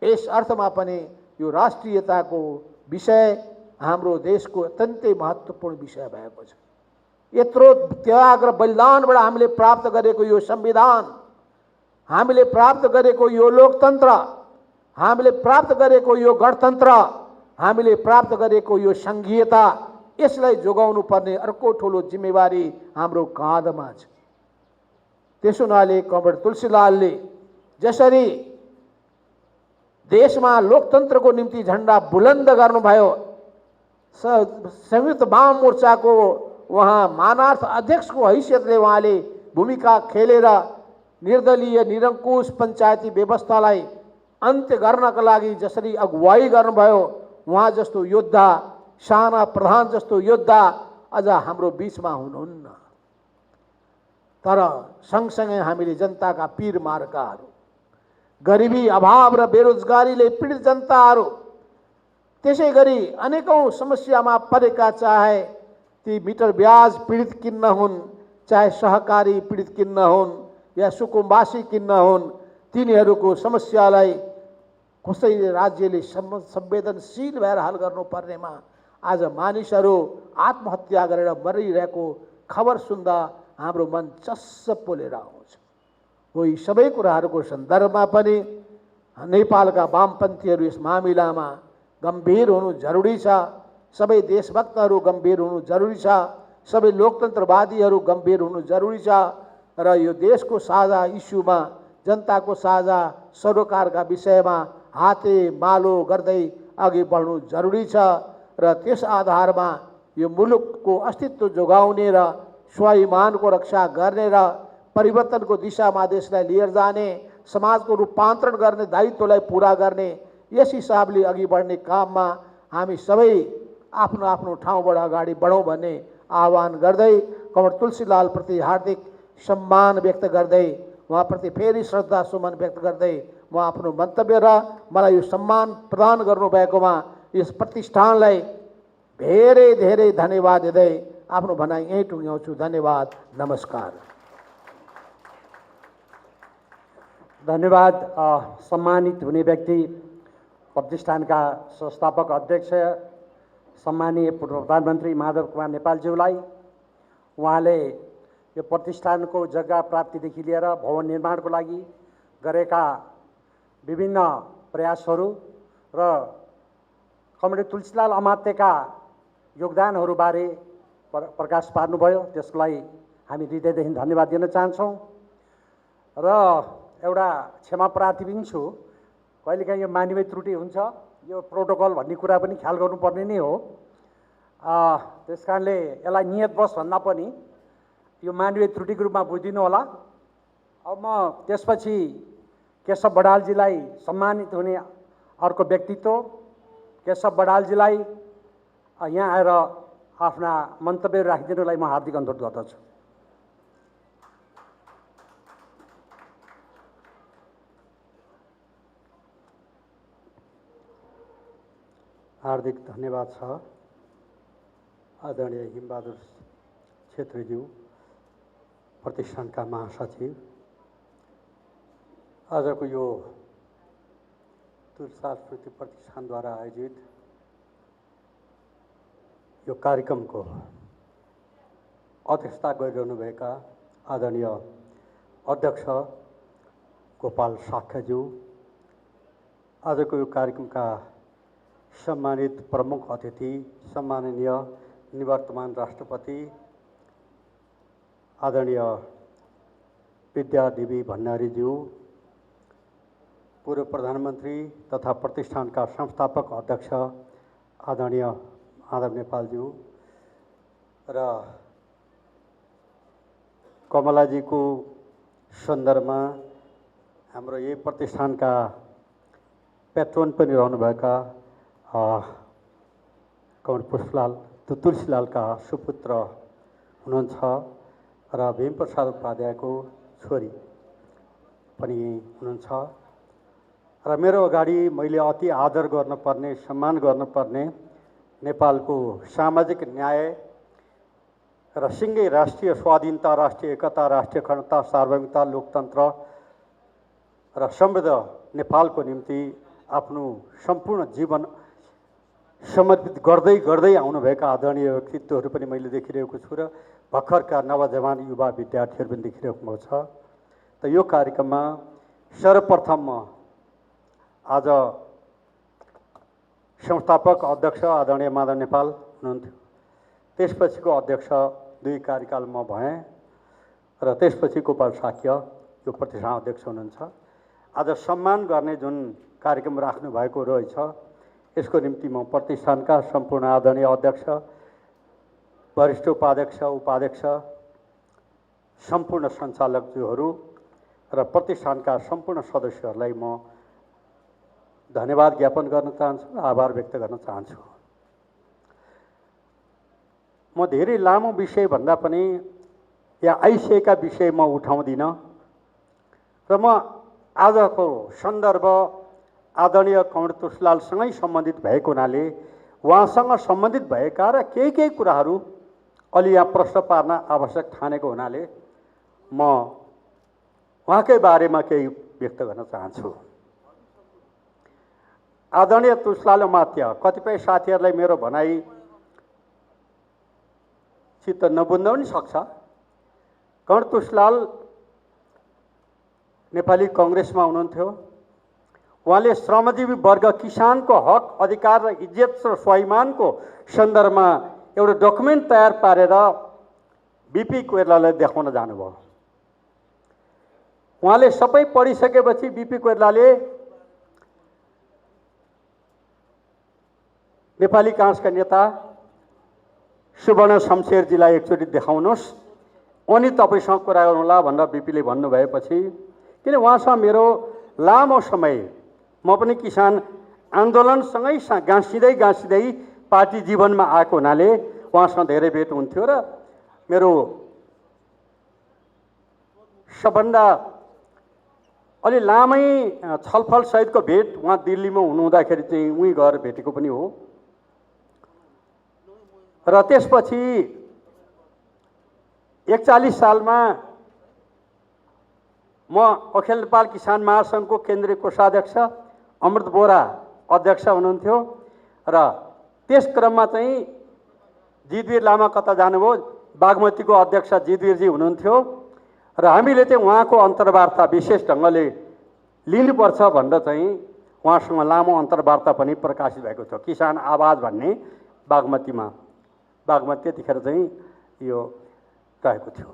यस अर्थमा पनि यो राष्ट्रियताको विषय हाम्रो देशको अत्यन्तै महत्त्वपूर्ण विषय भएको छ। यत्रो त्याग र बलिदानबाट हामीले प्राप्त गरेको यो संविधान, हामीले प्राप्त गरेको यो लोकतन्त्र, हामीले प्राप्त गरेको यो गणतन्त्र, हामीले प्राप्त गरेको यो संघीयता, यसलाई जोगाउनु पर्ने अर्को ठुलो जिम्मेवारी हाम्रो काँधमा छ। त्यसो हुनाले कमरेड तुलसीलालले जसरी देशमा लोकतन्त्रको निम्ति झण्डा बुलन्द गर्नुभयो, संयुक्त वाम मोर्चाको उहाँ मानार्थ अध्यक्षको हैसियतले उहाँले भूमिका खेलेर निर्दलीय निरङ्कुश पञ्चायती व्यवस्थालाई अन्त्य गर्नका लागि जसरी अगुवाई गर्नुभयो, उहाँ जस्तो योद्धा, साना प्रधान जस्तो योद्धा अझ हाम्रो बीचमा हुनुहुन्न। तर सँगसँगै हामीले जनताका पीर मार्काहरू, गरिबी, अभाव र बेरोजगारीले पीडित जनताहरू, त्यसै गरी अनेकौं समस्यामा परेका, चाहे ती मिटर ब्याज पीडित किन्न हुन्, चाहे सहकारी पीडित किन्न हुन् या सुकुम्बासी किन्न हुन्, तिनीहरूको समस्यालाई कसैले राज्यले संवेदनशील भएर हल गर्नुपर्नेमा आज मानिसहरू आत्महत्या गरेर मरिरहेको खबर सुन्दा हाम्रो मन चस्स पोलेर आउँछ। हो यी सबै कुराहरूको सन्दर्भमा पनि नेपालका वामपन्थीहरू यस मामिलामा गम्भीर हुनु जरुरी छ। सबै देशभक्तहरू गम्भीर हुनु जरुरी छ। सबै लोकतन्त्रवादीहरू गम्भीर हुनु जरुरी छ र यो देशको साझा इस्युमा, जनताको साझा सरोकारका विषयमा हाते मालो गर्दै अघि बढ्नु जरुरी छ र त्यस आधारमा यो मुलुकको अस्तित्व जोगाउने र स्वाभिमानको रक्षा गर्ने र परिवर्तनको दिशामा देशलाई लिएर जाने, समाजको रूपान्तरण गर्ने दायित्वलाई पूरा गर्ने, यस हिसाबले अघि बढ्ने काममा हामी सबै आफ्नो आफ्नो ठाउँबाट अगाडि बढौँ भन्ने आह्वान गर्दै कमरेड तुलसीलालप्रति हार्दिक सम्मान व्यक्त गर्दै, उहाँप्रति फेरि श्रद्धा सुमन व्यक्त गर्दै म आफ्नो मन्तव्य र मलाई यो सम्मान प्रदान गर्नुभएकोमा यस प्रतिष्ठानलाई धेरै धेरै धन्यवाद दिँदै आफ्नो भनाइ यहीँ टुङ्ग्याउँछु। धन्यवाद, नमस्कार। धन्यवाद। सम्मानित हुने व्यक्ति प्रतिष्ठानका संस्थापक अध्यक्ष सम्मानीय पूर्व प्रधानमन्त्री माधव कुमार नेपालज्यूलाई, उहाँले यो प्रतिष्ठानको जग्गा प्राप्तिदेखि लिएर भवन निर्माणको लागि गरेका विभिन्न प्रयासहरू र कमरेड तुलसीलाल अमात्यका योगदानहरूबारे प्रकाश पार्नुभयो। त्यसको लागि हामी हृदयदेखि धन्यवाद दिन चाहन्छौँ। र एउटा क्षमा प्रार्थी पनि छु, कहिलेकाहीँ यो मानवीय त्रुटि हुन्छ, यो प्रोटोकल भन्ने कुरा पनि ख्याल गर्नुपर्ने नै हो। त्यस कारणले यसलाई नियतवश भन्दा पनि यो मानवीय त्रुटिको रूपमा बुझिदिनु होला। अब म त्यसपछि केशव बडालजीलाई सम्मानित हुने अर्को व्यक्तित्व केशव बडालजीलाई यहाँ आएर आफ्ना मन्तव्यहरू राखिदिनुलाई म हार्दिक अनुरोध गर्दछु। हार्दिक धन्यवाद छ आदरणीय हिमबहादुर छेत्रीज्यू, प्रतिष्ठानका महासचिव। आजको यो तुलसीलाल स्मृति प्रतिष्ठानद्वारा आयोजित यो कार्यक्रमको अध्यक्षता गरिरहनुभएका आदरणीय अध्यक्ष गोपाल साक्यज्यू, आजको यो कार्यक्रमका सम्मानित प्रमुख अतिथि सम्माननीय निवर्तमान राष्ट्रपति आदरणीय विद्यादेवी भण्डारीज्यू, पूर्व प्रधानमन्त्री तथा प्रतिष्ठानका संस्थापक अध्यक्ष आदरणीय माधव नेपालज्यू र कमलाजीको सन्दर्भमा हाम्रो यही प्रतिष्ठानका पेट्रोन पनि रहनुभएका कमल तुलसीलालका सुपुत्र हुनुहुन्छ र भीमप्रसाद उपाध्यायको छोरी पनि हुनुहुन्छ। र मेरो अगाडि मैले अति आदर गर्नुपर्ने, सम्मान गर्नुपर्ने नेपालको सामाजिक न्याय र सिँगै राष्ट्रिय स्वाधीनता, राष्ट्रिय एकता, राष्ट्रिय अखण्डता, सार्वभौमिकता, लोकतन्त्र र समृद्ध नेपालको निम्ति आफ्नो सम्पूर्ण जीवन समर्पित गर्दै गर्दै आउनुभएका आदरणीय व्यक्तित्वहरू पनि मैले देखिरहेको छु र भर्खरका नवजवान युवा विद्यार्थीहरू पनि देखिरहेको छ। त यो कार्यक्रममा सर्वप्रथम आज संस्थापक अध्यक्ष आदरणीय माधव नेपाल हुनुहुन्थ्यो, त्यसपछिको अध्यक्ष 2 कार्यकाल म भएँ र त्यसपछि गोपाल साक्य यो प्रतिष्ठान अध्यक्ष हुनुहुन्छ। आज सम्मान गर्ने जुन कार्यक्रम राख्नु भएको रहेछ, यसको निम्ति म प्रतिष्ठानका सम्पूर्ण आदरणीय अध्यक्ष, वरिष्ठ उपाध्यक्ष, सम्पूर्ण सञ्चालकज्यूहरू र प्रतिष्ठानका सम्पूर्ण सदस्यहरूलाई म धन्यवाद ज्ञापन गर्न चाहन्छु, आभार व्यक्त गर्न चाहन्छु। म धेरै लामो विषय भन्दा पनि यहाँ आइसकेका विषय म उठाउँदिनँ र म आजको सन्दर्भ आदरणीय कमरेड तुलसीलालसँगै सम्बन्धित भएको हुनाले उहाँसँग सम्बन्धित भएका र केही कुराहरू अलि यहाँ प्रश्न पार्न आवश्यक ठानेको हुनाले म उहाँकै बारेमा केही व्यक्त गर्न चाहन्छु। आदरणीय तुलसीलाल अमात्य, कतिपय साथीहरूलाई मेरो भनाइ चित्त नबुझ्न पनि सक्छ। कमरेड तुलसीलाल नेपाली कङ्ग्रेसमा हुनुहुन्थ्यो। उहाँले श्रमजीवी वर्ग, किसानको हक, अधिकार र इज्जत र स्वाभिमानको सन्दर्भमा एउटा डकुमेन्ट तयार पारेर बिपी कोइरालालाई देखाउन जानुभयो। उहाँले सबै पढिसकेपछि बिपी कोइरालाले नेपाली काङ्ग्रेसका नेता सुवर्ण शमशेरजीलाई एकचोटि देखाउनुहोस्, अनि तपाईँसँग कुरा गरौँला भनेर बिपीले भन्नुभएपछि, किन उहाँसँग मेरो लामो समय, म पनि किसान आन्दोलनसँगै गाँसिँदै पार्टी जीवनमा आएको हुनाले उहाँसँग धेरै भेट हुन्थ्यो र मेरो सबभन्दा अलि लामै छलफल सहितको भेट उहाँ दिल्लीमा हुनुहुँदाखेरि चाहिँ उहीँ गएर भेटेको पनि हो। र त्यसपछि 41 सालमा म अखिल नेपाल किसान महासङ्घको केन्द्रीय कोषाध्यक्ष, अमृत बोरा अध्यक्ष हुनुहुन्थ्यो र त्यस क्रममा चाहिँ जितवीर लामा कता जानुभयो, बागमतीको अध्यक्ष जितवीरजी हुनुहुन्थ्यो र हामीले चाहिँ उहाँको अन्तर्वार्ता विशेष ढङ्गले लिनुपर्छ भनेर चाहिँ उहाँसँग लामो अन्तर्वार्ता पनि प्रकाशित भएको थियो। किसान आवाज भन्ने बागमती त्यतिखेर चाहिँ यो रहेको थियो।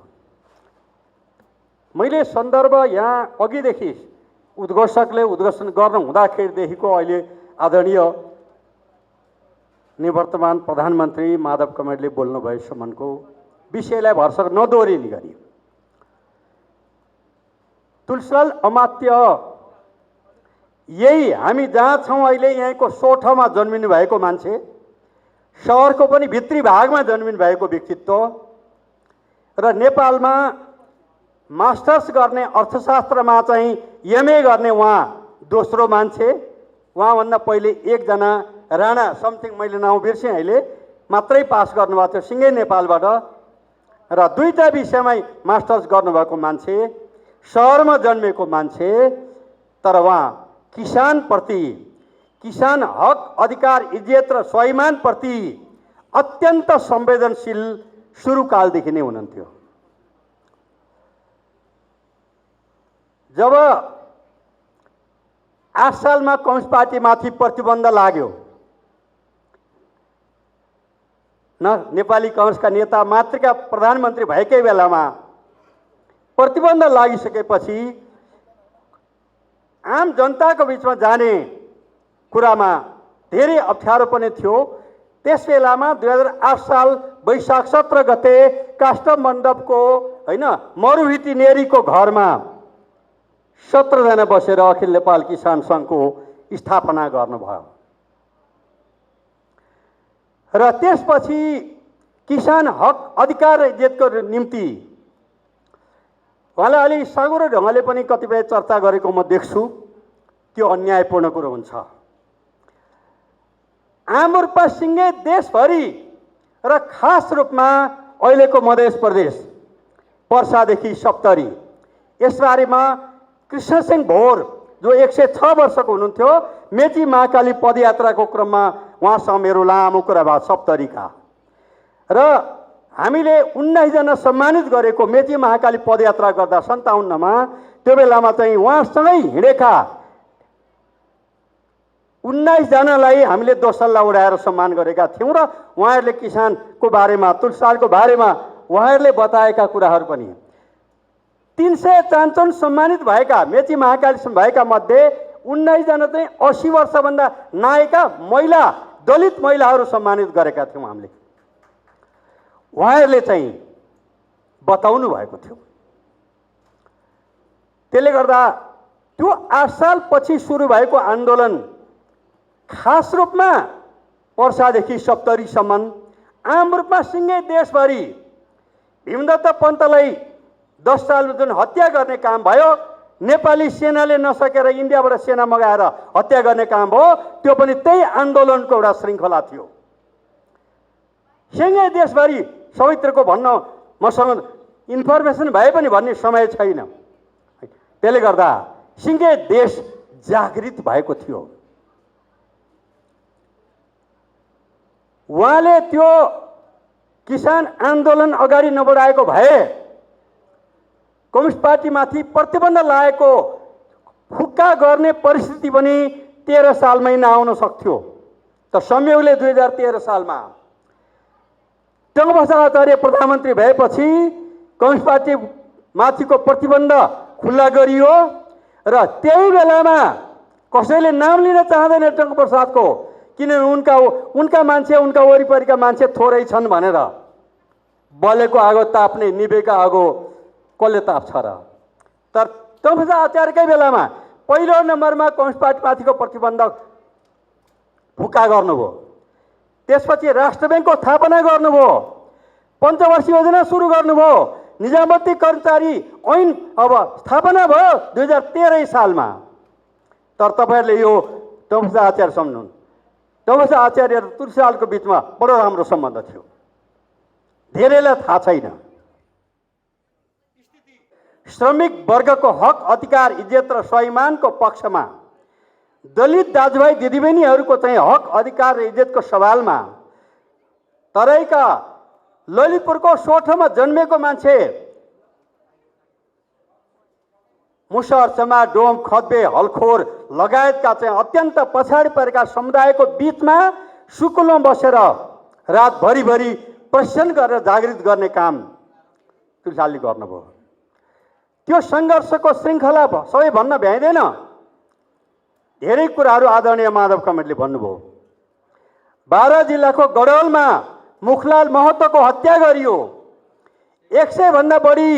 मैले सन्दर्भ यहाँ अघिदेखि उद्घोषकले उद्घोषण गर्न हुँदाखेरिदेखिको अहिले आदरणीय निवर्तमान प्रधानमन्त्री माधव कमरेडले बोल्नुभएसम्मको विषयलाई भरसक नदोहोरिने गरी तुलसीलाल अमात्य यही हामी जहाँ छौँ अहिले यहीँको 100 ठाउँमा जन्मिनु भएको मान्छे, सहरको पनि भित्री भागमा जन्मिनु भएको व्यक्तित्व र नेपालमा मास्टर्स गर्ने अर्थशास्त्रमा चाहिँ एमए गर्ने उहाँ दोस्रो मान्छे। उहाँभन्दा पहिले एकजना राणा समथिङ, मैले नाउँ बिर्सेँ अहिले, मात्रै पास गर्नुभएको थियो सिँगै नेपालबाट र 2टा विषयमै मास्टर्स गर्नुभएको मान्छे, सहरमा जन्मेको मान्छे। तर उहाँ किसानप्रति, किसान हक अधिकार इज्जत र स्वाभिमानप्रति अत्यन्त संवेदनशील सुरुकालदेखि नै हुनुहुन्थ्यो। जब 8 सालमा कम्युनिस्ट पार्टीमाथि प्रतिबन्ध लाग्यो, नेपाली कङ्ग्रेसका नेता मातृका प्रधानमन्त्री भएकै बेलामा प्रतिबन्ध लागिसकेपछि आम जनताको बिचमा जाने कुरामा धेरै अप्ठ्यारो पनि थियो। त्यस बेलामा 2008 साल वैशाख 17 गते काष्ठमण्डपको होइन मरुभिटी नेरीको घरमा 17 जना बसेर अखिल नेपाल किसान सङ्घको स्थापना गर्नुभयो र त्यसपछि किसान हक अधिकार र इज्जतको निम्ति उहाँले अलि साँगुरो ढङ्गले पनि कतिपय चर्चा गरेको म देख्छु। त्यो अन्यायपूर्ण कुरो हुन्छ। आम रूपमा सिँगै देशभरि र खास रूपमा अहिलेको मध्य प्रदेश पर्सादेखि सप्तरी, यसबारेमा कृष्णसिंह भोर जो 106 वर्षको हुनुहुन्थ्यो, मेची महाकाली पदयात्राको क्रममा उहाँसँग मेरो लामो कुरा भयो सप्तरीका। र हामीले 19 जना सम्मानित गरेको मेची महाकाली पदयात्रा गर्दा 57 मा, त्यो बेलामा चाहिँ उहाँसँगै हिँडेका 19 जनालाई हामीले दोसल्ला उडाएर सम्मान गरेका थियौँ र उहाँहरूले किसानको बारेमा, तुलसीलालको बारेमा उहाँहरूले बताएका कुराहरू पनि 355 सम्मानित भएका मेची महाकाली भएका मध्ये 19 जना चाहिँ 80 वर्षभन्दा नायका महिला, दलित महिलाहरू सम्मानित गरेका थियौँ हामीले। उहाँहरूले चाहिँ बताउनु भएको थियो। त्यसले गर्दा त्यो 8 सालपछि सुरु भएको आन्दोलन खास रूपमा पर्सादेखि सप्तरीसम्म आम रूपमा सिँगै देशभरि भीमदत्त पन्तलाई 10 साल जुन हत्या गर्ने काम भयो, नेपाली सेनाले नसकेर इन्डियाबाट सेना मगाएर हत्या गर्ने काम भयो, त्यो पनि त्यही आन्दोलनको एउटा श्रृङ्खला थियो। सिँगै देशभरि सबैतिरको भन्न मसँग इन्फर्मेसन भए पनि भन्ने समय छैन। त्यसले गर्दा सिँगै देश जागृत भएको थियो। उहाँले त्यो किसान आन्दोलन अगाडि नबढाएको भए कम्युनिस्ट पार्टीमाथि प्रतिबन्ध लागेको फुक्का गर्ने परिस्थिति पनि 13 सालमै नआउन सक्थ्यो। त संयोगले 2013 सालमा टङ्कबहादुर आचार्य प्रधानमन्त्री भएपछि कम्युनिस्ट पार्टी माथिको प्रतिबन्ध खुल्ला गरियो र त्यही बेलामा कसैले नाम लिन चाहँदैन टङ्कप्रसादको, किनभने उनका मान्छे, उनका वरिपरिका मान्छे थोरै छन् भनेर। बलेको आगो ताप्ने निभेका आगो कसले ताप्छ र? तर टङ्कप्रसाद आचार्यकै बेलामा पहिलो नम्बरमा कम्युनिस्ट पार्टीमाथिको प्रतिबन्ध फुक्का गर्नुभयो। त्यसपछि राष्ट्र ब्याङ्कको स्थापना गर्नुभयो, पञ्चवर्षीय योजना सुरु गर्नुभयो, निजामती कर्मचारी ऐन अब स्थापना भयो 2013 सालमा। तर तपाईँहरूले यो टङ्कप्रसाद आचार्य सम्झनु, टङ्कप्रसाद आचार्य र तुलसीलालको बिचमा बडो राम्रो सम्बन्ध थियो। धेरैलाई थाहा छैन। श्रमिक वर्गको हक अधिकार इज्जत र स्वाभिमानको पक्षमा दलित दाजुभाइ दिदीबहिनीहरूको चाहिँ हक अधिकार र इज्जतको सवालमा तराईका ललितपुरको सोठोमा जन्मेको मान्छे मुसहर, चमा, डोम, खद्बे, हलखोर लगायतका चाहिँ अत्यन्त पछाडि परेका समुदायको बिचमा सुकुलमा बसेर रातभरिभरि प्रशिक्षण गरेर जागृत गर्ने काम तुलसीलालले गर्नुभयो। त्यो सङ्घर्षको श्रृङ्खला सबै भन्न भ्याइँदैन। धेरै कुराहरू आदरणीय माधव कमरेडले भन्नुभयो। बारा जिल्लाको गडौलमा मुखलाल महतोको हत्या गरियो, 100 भन्दा बढी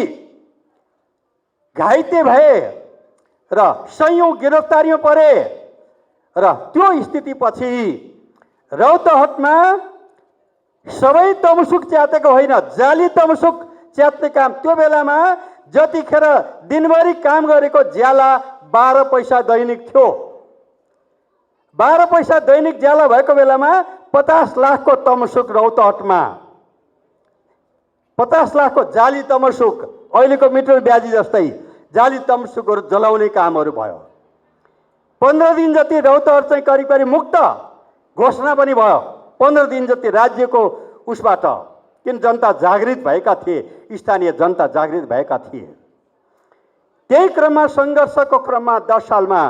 घाइते भए र सयौं गिरफ्तारीमा परे र त्यो स्थितिपछि रौतहटमा सबै तमसुक च्यातेको होइन, जाली तमसुक च्यात्ने काम त्यो बेलामा जतिखेर दिनभरि काम गरेको ज्याला 12 पैसा दैनिक थियो। 12 पैसा दैनिक ज्याला भएको बेलामा 50 लाखको तमसुक रौतहटमा, 50 लाखको जाली तमसुक, अहिलेको मिटर ब्याजी जस्तै जाली तमसुकहरू जलाउने कामहरू भयो। 15 दिन जति रौतहट चाहिँ करिब करिब मुक्त घोषणा पनि भयो। 15 दिन जति राज्यको उसबाट, किन जनता जागृत भएका थिए, स्थानीय जनता जागृत भएका थिए। त्यही क्रममा सङ्घर्षको क्रममा 10 सालमा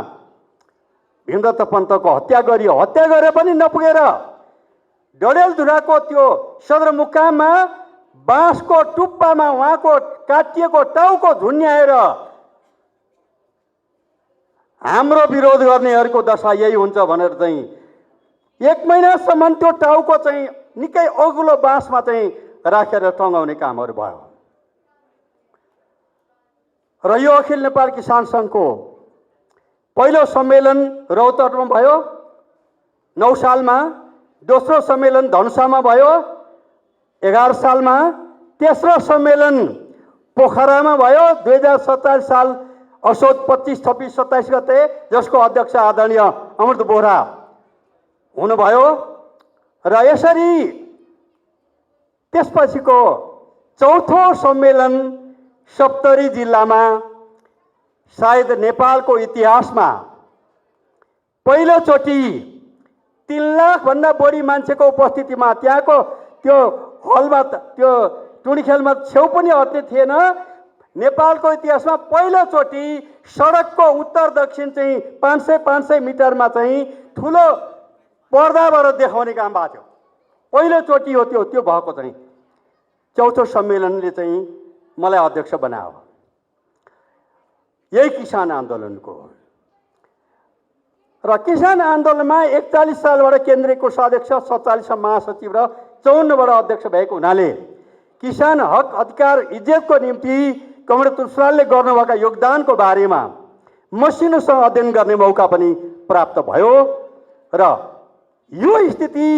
भीमदत्त पन्तको हत्या गरियो। हत्या गरे पनि नपुगेर डडेलधुराको त्यो सदरमुकाममा बाँसको टुप्पामा उहाँको काटिएको टाउको झुन्याएर हाम्रो विरोध गर्नेहरूको दशा यही हुन्छ भनेर चाहिँ 1 महिनासम्म त्यो टाउको चाहिँ निकै अग्लो बाँसमा चाहिँ राखेर टङ्गाउने कामहरू भयो। र यो अखिल नेपाल किसान सङ्घको पहिलो सम्मेलन रौतहटमा भयो 9 सालमा, दोस्रो सम्मेलन धनुषामा भयो 11 सालमा, तेस्रो सम्मेलन पोखरामा भयो 2027 साल असोज 25, 26, 27 गते, जसको अध्यक्ष आदरणीय अमृत बोहरा हुनुभयो। र यसरी त्यसपछिको चौथो सम्मेलन सप्तरी जिल्लामा सायद नेपालको इतिहासमा पहिलोचोटि 3 लाख भन्दा बढी मान्छेको उपस्थितिमा, त्यहाँको त्यो हलमा, त्यो टुँडीखेलमा छेउ पनि अट्ने थिएन। नेपालको इतिहासमा पहिलोचोटि सडकको उत्तर दक्षिण चाहिँ 500 मिटरमा चाहिँ ठुलो पर्दाबाट देखाउने काम भएको थियो। पहिलोचोटि हो त्यो भएको चाहिँ चौथो सम्मेलनले चाहिँ मलाई अध्यक्ष बनायो। यही किसान आन्दोलनको र किसान आन्दोलनमा 41 सालबाट केन्द्रीय कोषाध्यक्ष, 47 महासचिव र 54बाट अध्यक्ष भएको हुनाले किसान हक अधिकार इज्जतको निम्ति कमरेड तुलसीलालले गर्नुभएका योगदानको बारेमा मसिनोसँग अध्ययन गर्ने मौका पनि प्राप्त भयो। र यो स्थिति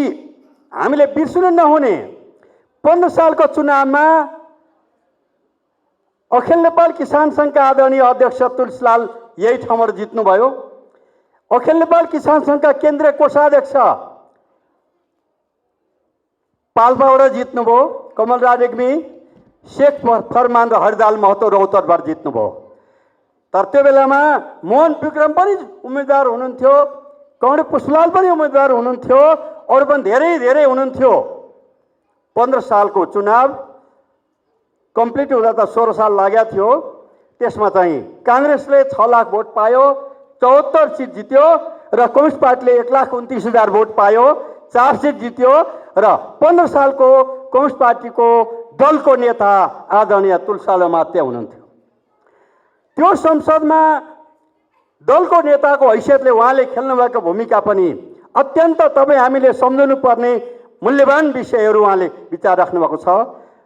हामीले बिर्सनु नहुने। 15 सालको चुनावमा अखिल नेपाल किसान सङ्घका आदरणीय अध्यक्ष तुलसीलाल यही ठाउँबाट जित्नुभयो। अखिल नेपाल किसान सङ्घका केन्द्रीय कोषाध्यक्ष पाल्पाबाट जित्नुभयो कमलराज रेग्मी, शेख फरमान र हरिदाल महतो रौतहटबाट जित्नुभयो। तर त्यो बेलामा मोहन विक्रम पनि उम्मेदवार हुनुहुन्थ्यो, कमरेड पुष्पलाल पनि उम्मेदवार हुनुहुन्थ्यो, अरू पनि धेरै हुनुहुन्थ्यो। 15 सालको चुनाव कम्प्लिट हुँदा त 16 साल लागेको थियो। त्यसमा चाहिँ काङ्ग्रेसले 6 लाख भोट पायो, 74 सिट जित्यो र कम्युनिस्ट पार्टीले 1,29,000 भोट पायो, 4 सिट जित्यो। र 15 सालको कम्युनिस्ट पार्टीको दलको नेता आदरणीय तुलसीलाल मात्य हुनुहुन्थ्यो। त्यो संसदमा दलको नेताको हैसियतले उहाँले खेल्नुभएको भूमिका पनि अत्यन्त तपाईँ हामीले सम्झनु पर्ने मूल्यवान विषयहरू उहाँले विचार राख्नुभएको छ।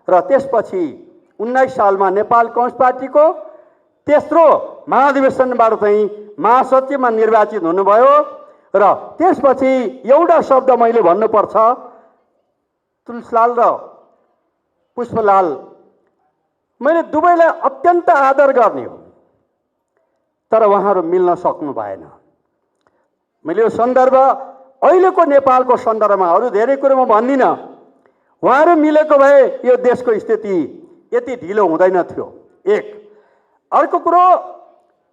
र त्यसपछि 19 सालमा नेपाल कम्युनिस्ट पार्टीको तेस्रो महाधिवेशनबाट चाहिँ महासचिवमा निर्वाचित हुनुभयो। र त्यसपछि एउटा शब्द मैले भन्नुपर्छ, तुलसीलाल र पुष्पलाल मैले दुवैलाई अत्यन्त आदर गर्ने हो, तर उहाँहरू मिल्न सक्नु भएन। मैले यो सन्दर्भ अहिलेको नेपालको सन्दर्भमा, अरू धेरै कुरो म भन्दिनँ, उहाँहरू मिलेको भए यो देशको स्थिति यति ढिलो हुँदैन थियो। एक अर्को कुरो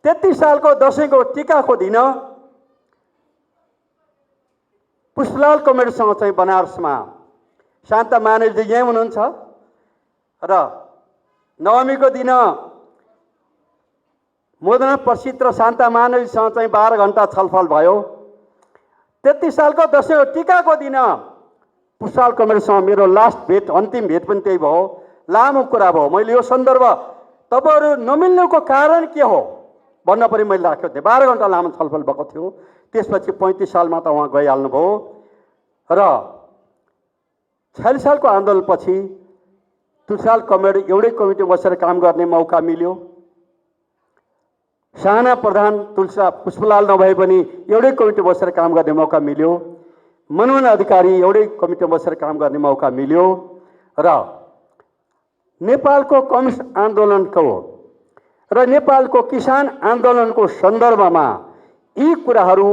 33 सालको दसैँको टिकाको दिन पुष्पलाल कमेडीसँग चाहिँ बनारसमा शान्ता मानेलजी यहीँ हुनुहुन्छ र नवमीको दिन मोदन प्रसिद्ध र शान्ता मानेलजीसँग चाहिँ 12 घण्टा छलफल भयो। 33 सालको दसैँको टिकाको दिन पुष्पलाल कमेडीसँग मेरो लास्ट भेट, अन्तिम भेट पनि त्यही भयो। लामो कुरा भयो। मैले यो सन्दर्भ तपाईँहरू नमिल्नुको कारण के हो भन्न पनि मैले राखेको थिएँ। 12 घण्टा लामो छलफल भएको थियो। त्यसपछि 35 सालमा त उहाँ गइहाल्नुभयो र 46 सालको आन्दोलनपछि तुलसीलाल कमेडी एउटै कमिटी बसेर काम गर्ने मौका मिल्यो। साना प्रधान पुष्पलाल नभए पनि एउटै कमिटी बसेर काम गर्ने मौका मिल्यो। मनोहर अधिकारी एउटै कमिटी बसेर काम गर्ने मौका मिल्यो र नेपालको कम्युनिस्ट आन्दोलनको र नेपालको किसान आन्दोलनको सन्दर्भमा यी कुराहरू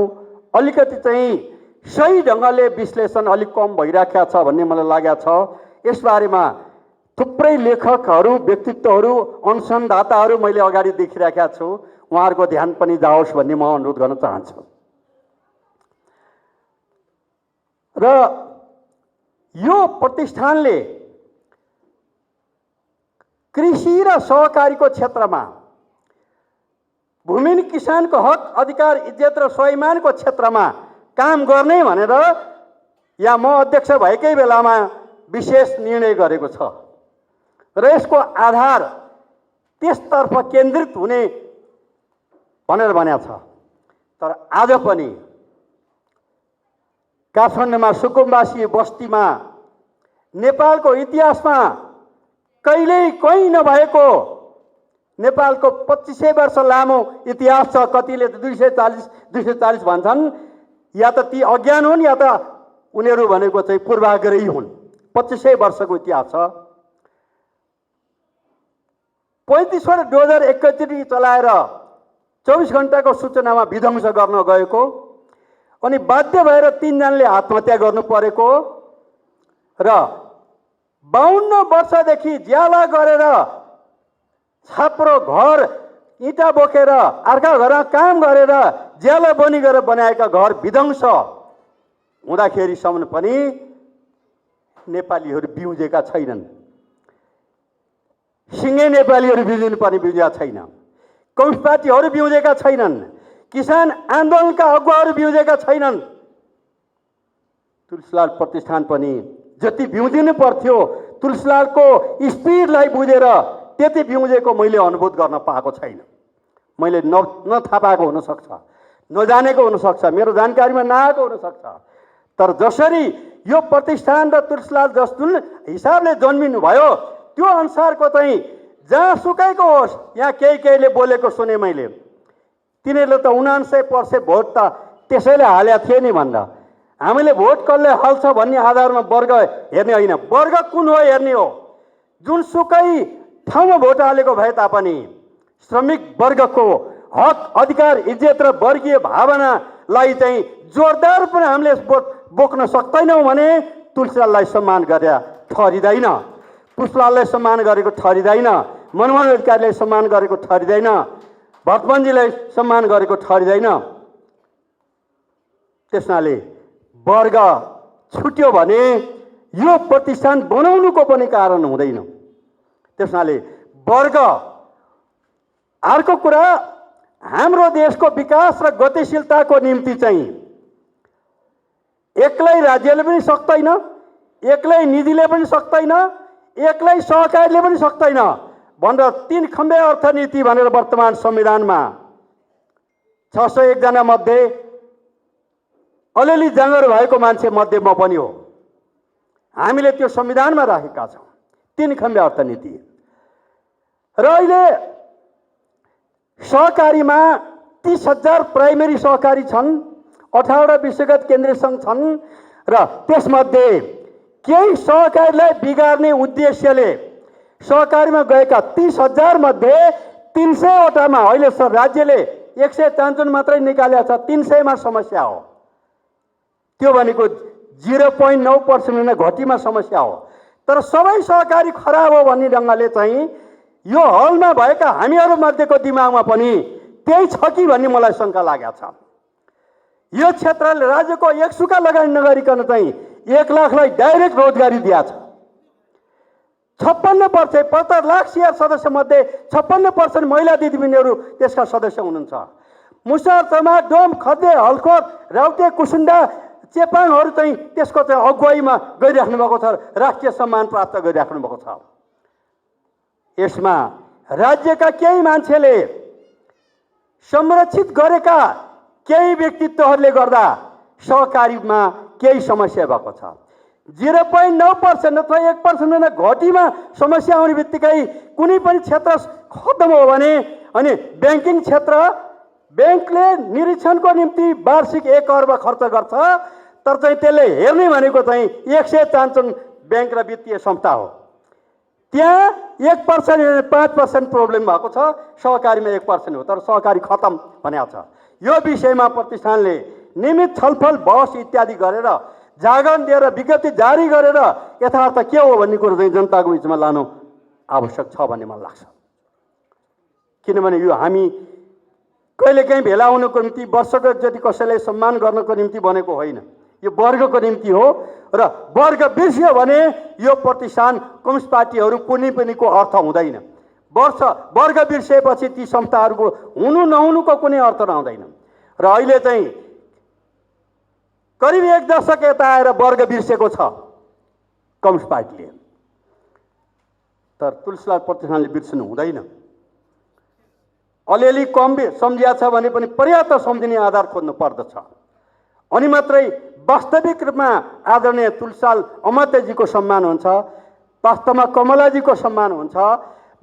अलिकति चाहिँ सही ढङ्गले विश्लेषण अलिक कम भइराखेको छ भन्ने मलाई लागेको छ। यसबारेमा थुप्रै लेखकहरू, व्यक्तित्वहरू, अनुसन्धाताहरू मैले अगाडि देखिराखेका छु। उहाँहरूको ध्यान पनि जाओस् भन्ने म अनुरोध गर्न चाहन्छु। र यो प्रतिष्ठानले कृषि र सहकारीको क्षेत्रमा भूमिहीन किसानको हक, अधिकार, इज्जत र स्वाभिमानको क्षेत्रमा काम गर्ने भनेर यहाँ म अध्यक्ष भएकै बेलामा विशेष निर्णय गरेको छ र यसको आधार त्यसतर्फ केन्द्रित हुने भनेर भनेको छ। तर आज पनि काठमाडौँमा सुकुम्बासी बस्तीमा नेपालको इतिहासमा कहिल्यै कहीँ नभएको नेपालको 2500 वर्ष लामो इतिहास छ। कतिले 240 भन्छन्। या त ती अज्ञान हुन् या त उनीहरू भनेको चाहिँ पूर्वाग्रही हुन्। 2500 वर्षको इतिहास छ। 35 वटा डोजर एकैचोटि चलाएर 24 घण्टाको सूचनामा विध्वंस गर्न गएको अनि बाध्य भएर 3 जनाले आत्महत्या गर्नु परेको र 52 वर्षदेखि ज्याला गरेर छाप्रो घर इँटा बोकेर अर्का घरमा काम गरेर ज्याला बनी गरेर बनाएका घर विध्वंस हुँदाखेरिसम्म पनि नेपालीहरू बिउजेका छैनन्। सिङ्गे नेपालीहरू बिउजिनु पर्ने बिउजेका छैन। कम्युनिस्ट पार्टीहरू बिउजेका छैनन्। किसान आन्दोलनका अगुवाहरू बिउजेका छैनन्। तुलसीलाल प्रतिष्ठान पनि जति बिउजिनु पर्थ्यो तुलसीलालको स्पिडलाई बुझेर त्यति बिउजेको मैले अनुभूत गर्न पाएको छैन। मैले नथाहा पाएको हुनसक्छ, नजानेको हुनसक्छ, मेरो जानकारीमा नआएको हुनसक्छ। तर जसरी यो प्रतिष्ठान र तुलसीलाल जुन हिसाबले जन्मिनु भयो त्यो अनुसारको चाहिँ जहाँसुकैको होस्, यहाँ केहीले बोलेको सुने मैले, तिनीहरूले त 99% भोट त त्यसैले हालेका थिए नि भन्दा हामीले भोट कसले हाल्छ भन्ने आधारमा वर्ग हेर्ने होइन, वर्ग कुन हो हेर्ने हो। जुनसुकै ठाउँमा भोट हालेको भए तापनि श्रमिक वर्गको हक, अधिकार, इज्जत र वर्गीय भावनालाई चाहिँ जोरदार पनि हामीले बोक्न सक्दैनौँ भने तुलसीलाललाई सम्मान गरेर ठहरिँदैन, पुष्पलाललाई सम्मान गरेको ठहरिँदैन, मनमोहन अधिकारीलाई सम्मान गरेको ठहरिँदैन, भट्टमन्जीलाई सम्मान गरेको ठहरिँदैन। त्यसनाले वर्ग छुट्यो भने यो प्रतिष्ठान बनाउनुको पनि कारण हुँदैन। त्यसनाले वर्ग अर्को कुरा, हाम्रो देशको विकास र गतिशीलताको निम्ति चाहिँ एक्लै राज्यले पनि सक्दैन, एक्लै निधिले पनि सक्दैन, एक्लै सहकारीले पनि सक्दैन भनेर 3 खम्बे अर्थनीति भनेर वर्तमान संविधानमा 601 जना मध्ये अलिअलि जाँगर भएको मान्छे मध्ये म पनि हो। हामीले त्यो संविधानमा राखेका छौँ 3 खम्बे अर्थनीति। र अहिले सहकारीमा 30,000 प्राइमेरी सहकारी छन्, 18वटा विषयगत केन्द्रीय सङ्घ छन् र त्यसमध्ये केही सहकारीलाई बिगार्ने उद्देश्यले सहकारीमा गएका 30,000 मध्ये 300वटामा अहिले राज्यले 153 मात्रै निकालेको छ। 300मा समस्या हो। त्यो भनेको 0.9% घटीमा समस्या हो। तर सबै सहकारी खराब हो भन्ने ढङ्गले चाहिँ यो हलमा भएका हामीहरू मध्येको दिमागमा पनि त्यही छ कि भन्ने मलाई शङ्का लागेको छ। यो क्षेत्रले राज्यको एक सुका लगानी नगरिकन चाहिँ 1 लाखलाई डाइरेक्ट रोजगारी दिएको छ। 56% 75 लाख सिआर सदस्य मध्ये 56% महिला दिदीबहिनीहरू त्यसका सदस्य हुनुहुन्छ। मुसहर, चमार, डोम, खद्दे, हलखोर, राउटे, कुसुन्डा, चेपाङहरू चाहिँ त्यसको चाहिँ अगुवाईमा गरिराख्नु भएको छ, राष्ट्रिय सम्मान प्राप्त गरिराख्नु भएको छ। यसमा राज्यका केही मान्छेले संरक्षित गरेका केही व्यक्तित्वहरूले गर्दा सहकारीमा केही समस्या भएको छ। 0.9% अथवा 1% भन्दा घटीमा समस्या आउने बित्तिकै कुनै पनि क्षेत्र खत्तम हो भने अनि ब्याङ्किङ क्षेत्र ब्याङ्कले निरीक्षणको निम्ति वार्षिक 1 अर्ब खर्च गर्छ, तर चाहिँ त्यसले हेर्ने भनेको चाहिँ 153 ब्याङ्क र वित्तीय संस्था हो। त्यहाँ 1% 5% प्रब्लम भएको छ, सहकारीमा 1% हो, तर सहकारी खत्तम भनेको छ। यो विषयमा प्रतिष्ठानले नियमित छलफल बहस इत्यादि गरेर जागरण दिएर विज्ञप्ति जारी गरेर यथार्थ के हो भन्ने कुरो चाहिँ जनताको बिचमा लानु आवश्यक छ भन्ने मलाई लाग्छ। किनभने यो हामी कहिलेकाहीँ भेला हुनुको निम्ति वर्षको जति कसैलाई सम्मान गर्नको निम्ति बनेको होइन, यो वर्गको निम्ति हो र वर्ग बिर्सियो भने यो प्रतिष्ठान कम्युनिस्ट पार्टीहरू कुनै पनिको अर्थ हुँदैन। वर्ग बिर्सिएपछि ती संस्थाहरूको हुनु नहुनुको कुनै अर्थ नहुँदैन। र अहिले चाहिँ करिब 1 दशक यता आएर वर्ग बिर्सेको छ कम्युनिस्ट पार्टीले, तर तुलसीलाल प्रतिष्ठानले बिर्सनु हुँदैन। अलिअलि कम सम्झिया छ भने पनि पर्याप्त सम्झिने आधार खोज्नु पर्दछ, अनि मात्रै वास्तविक रूपमा आदरणीय तुलसीलाल अमात्यजीको सम्मान हुन्छ, वास्तवमा कमलाजीको सम्मान हुन्छ,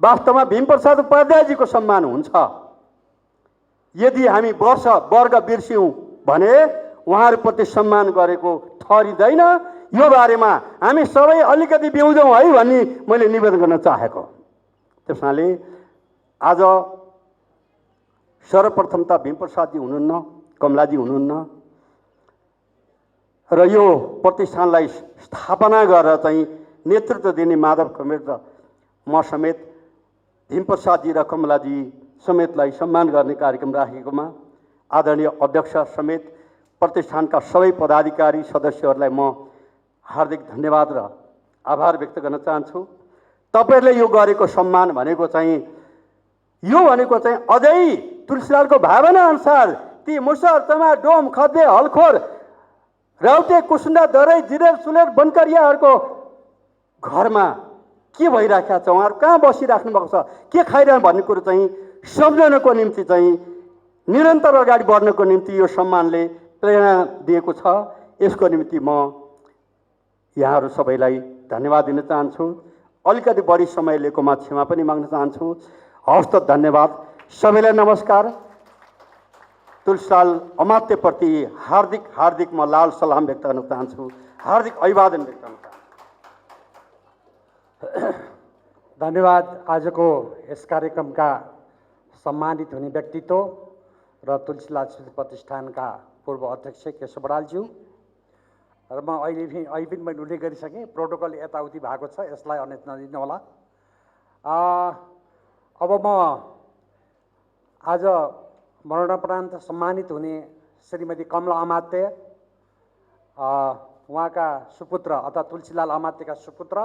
वास्तवमा भीमप्रसाद उपाध्यायजीको सम्मान हुन्छ। यदि हामी वर्ग बिर्स्यौँ भने उहाँहरूप्रति सम्मान गरेको ठहरिँदैन। यो बारेमा हामी सबै अलिकति बिउजौँ है भन्ने मैले निवेदन गर्न चाहेको। त्यसैले आज सर्वप्रथम त भीमप्रसादजी हुनुहुन्न, कमलाजी हुनुहुन्न र यो प्रतिष्ठानलाई स्थापना गरेर चाहिँ नेतृत्व दिने माधव कमेर र म समेत भीमप्रसादजी र कमलाजी समेतलाई सम्मान गर्ने कार्यक्रम राखेकोमा आदरणीय अध्यक्ष समेत प्रतिष्ठानका सबै पदाधिकारी सदस्यहरूलाई म हार्दिक धन्यवाद र आभार व्यक्त गर्न चाहन्छु। तपाईँहरूले यो गरेको सम्मान भनेको चाहिँ अझै तुलसीलालको भावना अनुसार ती मुसहर, चमार, डोम, खद्दे, हलखोर, राउटे, कुसुन्डा, दरै, जिरेल, सुलेर, बनकरियाहरूको घरमा के भइरहेको छ, उहाँहरू कहाँ बसिराख्नु भएको छ, के खाइरहनु भन्ने कुरो चाहिँ सम्झनको निम्ति चाहिँ निरन्तर अगाडि बढ्नको निम्ति यो सम्मानले प्रेरणा दिएको छ। यसको निम्ति म यहाँहरू सबैलाई धन्यवाद दिन चाहन्छु। अलिकति बढी समय लिएकोमा क्षमा पनि माग्न चाहन्छु। हवस् त, धन्यवाद। सबैलाई नमस्कार। तुलसीलाल अमात्यप्रति हार्दिक म लाल सलाम व्यक्त गर्न चाहन्छु, हार्दिक अभिवादन व्यक्त गर्न चाहन्छु। धन्यवाद। आजको यस कार्यक्रमका सम्मानित हुने व्यक्तित्व र तुलसीलाल स्मृति प्रतिष्ठानका पूर्व अध्यक्ष केशव बरालज्यू र म अहिले पनि मैले उल्लेख गरिसकेँ, प्रोटोकल यताउति भएको छ, यसलाई अनेत नदिनु होला। अब म आज मरणोपरान्त सम्मानित हुने श्रीमती कमला अमात्य, उहाँका सुपुत्र अर्थात् तुलसीलाल अमात्यका सुपुत्र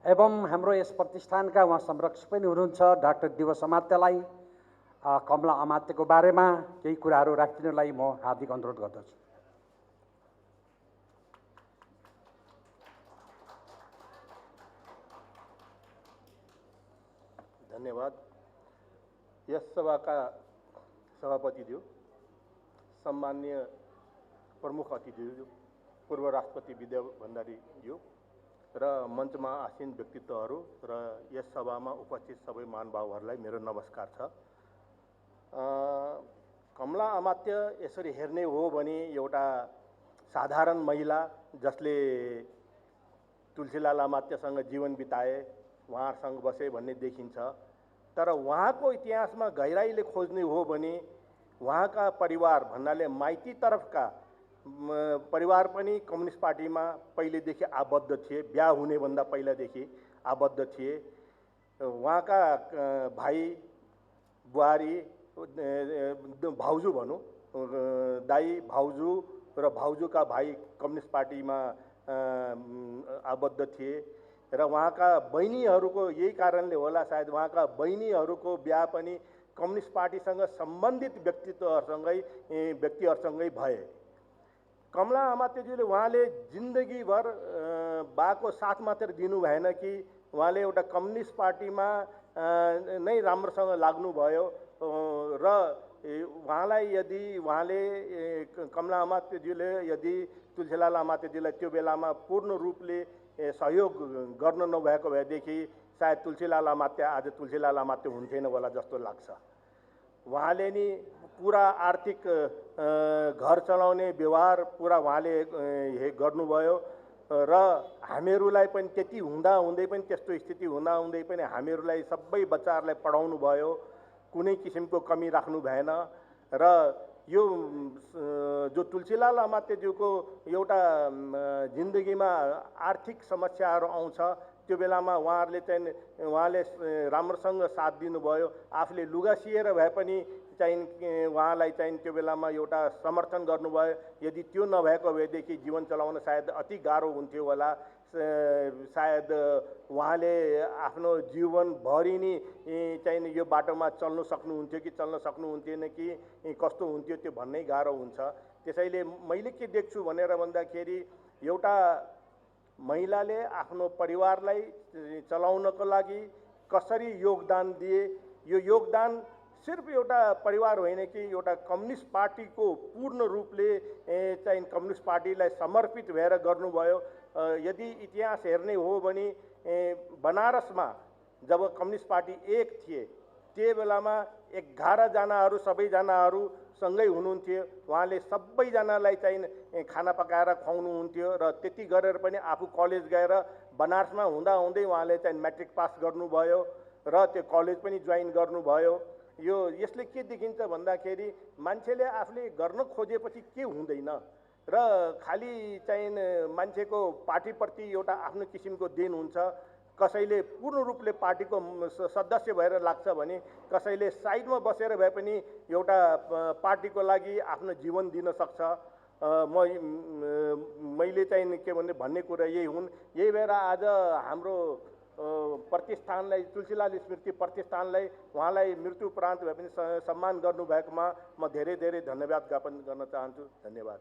एवं हाम्रो यस प्रतिष्ठानका उहाँ संरक्षक पनि हुनुहुन्छ डाक्टर दिवस अमात्यलाई कमला अमात्यको बारेमा केही कुराहरू राखिदिनलाई म हार्दिक अनुरोध गर्दछु। धन्यवाद। यस सभाका सभापतिज्यू, सम्मान्य प्रमुख अतिथिज्यू, पूर्व राष्ट्रपति विद्या भण्डारीज्यू र मञ्चमा आसीन व्यक्तित्वहरू र यस सभामा उपस्थित सबै महानुभावहरूलाई मेरो नमस्कार छ। कमला अमात्य यसरी हेर्ने हो भने एउटा साधारण महिला जसले तुलसीलाल अमात्यसँग जीवन बिताए, उहाँहरूसँग बसे भन्ने देखिन्छ। तर उहाँको इतिहासमा गहिराईले खोज्ने हो भने उहाँका परिवार भन्नाले माइती तरफका परिवार पनि कम्युनिस्ट पार्टीमा पहिलेदेखि आबद्ध थिए, बिहा हुनेभन्दा पहिलादेखि आबद्ध थिए। उहाँका भाइ बुहारी भाउजू भनौँ, दाई भाउजू र भाउजूका भाइ कम्युनिस्ट पार्टीमा आबद्ध थिए र उहाँका बहिनीहरूको यही कारणले होला सायद उहाँका बहिनीहरूको बिहा पनि कम्युनिस्ट पार्टीसँग सम्बन्धित व्यक्तिहरूसँगै भए। कमला अमात्यज्यूले उहाँले जिन्दगीभर बाको साथ मात्र दिनु भएन कि उहाँले एउटा कम्युनिस्ट पार्टीमा नै राम्रोसँग लाग्नुभयो र उहाँलाई यदि कमला अमात्यज्यूले यदि तुलसीलाल अमात्यज्यूलाई त्यो बेलामा पूर्ण रूपले सहयोग गर्न नभएको भएदेखि सायद तुलसीलाल अमात्य आज तुलसीलाल अमात्य हुन्थेन होला जस्तो लाग्छ। उहाँले नि पुरा आर्थिक घर चलाउने व्यवहार पुरा उहाँले गर्नुभयो र हामीहरूलाई पनि त्यति हुँदै पनि त्यस्तो स्थिति हुँदै पनि हामीहरूलाई सबै बच्चाहरूलाई पढाउनु भयो, कुनै किसिमको कमी राख्नु भएन र यो जो तुलसीलाल अमात्यज्यूको एउटा जिन्दगीमा आर्थिक समस्याहरू आउँछ त्यो बेलामा उहाँले राम्रोसँग साथ दिनुभयो। आफूले लुगा सिएर भए पनि उहाँलाई त्यो बेलामा एउटा समर्थन गर्नुभयो। यदि त्यो नभएको भएदेखि जीवन चलाउन सायद अति गाह्रो हुन्थ्यो होला। सायद उहाँले आफ्नो जीवनभरि नै यो बाटोमा चल्न सक्नुहुन्थ्यो कि चल्न सक्नुहुन्थेन कि कस्तो हुन्थ्यो त्यो भन्नै गाह्रो हुन्छ। त्यसैले मैले के देख्छु भनेर भन्दाखेरि एउटा महिलाले आफ्नो परिवारलाई चलाउनको लागि कसरी योगदान दिए, यो योगदान सिर्फ एउटा परिवार होइन कि एउटा कम्युनिस्ट पार्टीको पूर्ण रूपले कम्युनिस्ट पार्टीलाई समर्पित भएर गर्नुभयो। यदि इतिहास हेर्ने हो भने बनारसमा जब कम्युनिस्ट पार्टी एक थिए त्यो बेलामा 11 जनाहरू सबैजनाहरू सँगै हुनुहुन्थ्यो। उहाँले सबैजनालाई खाना पकाएर खुवाउनुहुन्थ्यो र त्यति गरेर पनि आफू कलेज गएर बनारसमा हुँदै उहाँले म्याट्रिक पास गर्नुभयो र त्यो कलेज पनि जोइन गर्नुभयो। यसले के देखिन्छ भन्दाखेरि मान्छेले आफूले गर्न खोजेपछि के हुँदैन र खालि मान्छेको पार्टीप्रति एउटा आफ्नो किसिमको देन हुन्छ। कसैले पूर्ण रूपले पार्टीको सदस्य भएर लाग्छ भने कसैले साइडमा बसेर भए पनि एउटा पार्टीको लागि आफ्नो जीवन दिन सक्छ। मैले के भन्ने कुरा यही हुन्। यही भएर आज हाम्रो प्रतिष्ठानलाई तुलसीलाल स्मृति प्रतिष्ठानलाई उहाँलाई मृत्यु उपरान्त भए पनि सम्मान गर्नुभएकोमा म धेरै धेरै धन्यवाद ज्ञापन गर्न चाहन्छु। धन्यवाद।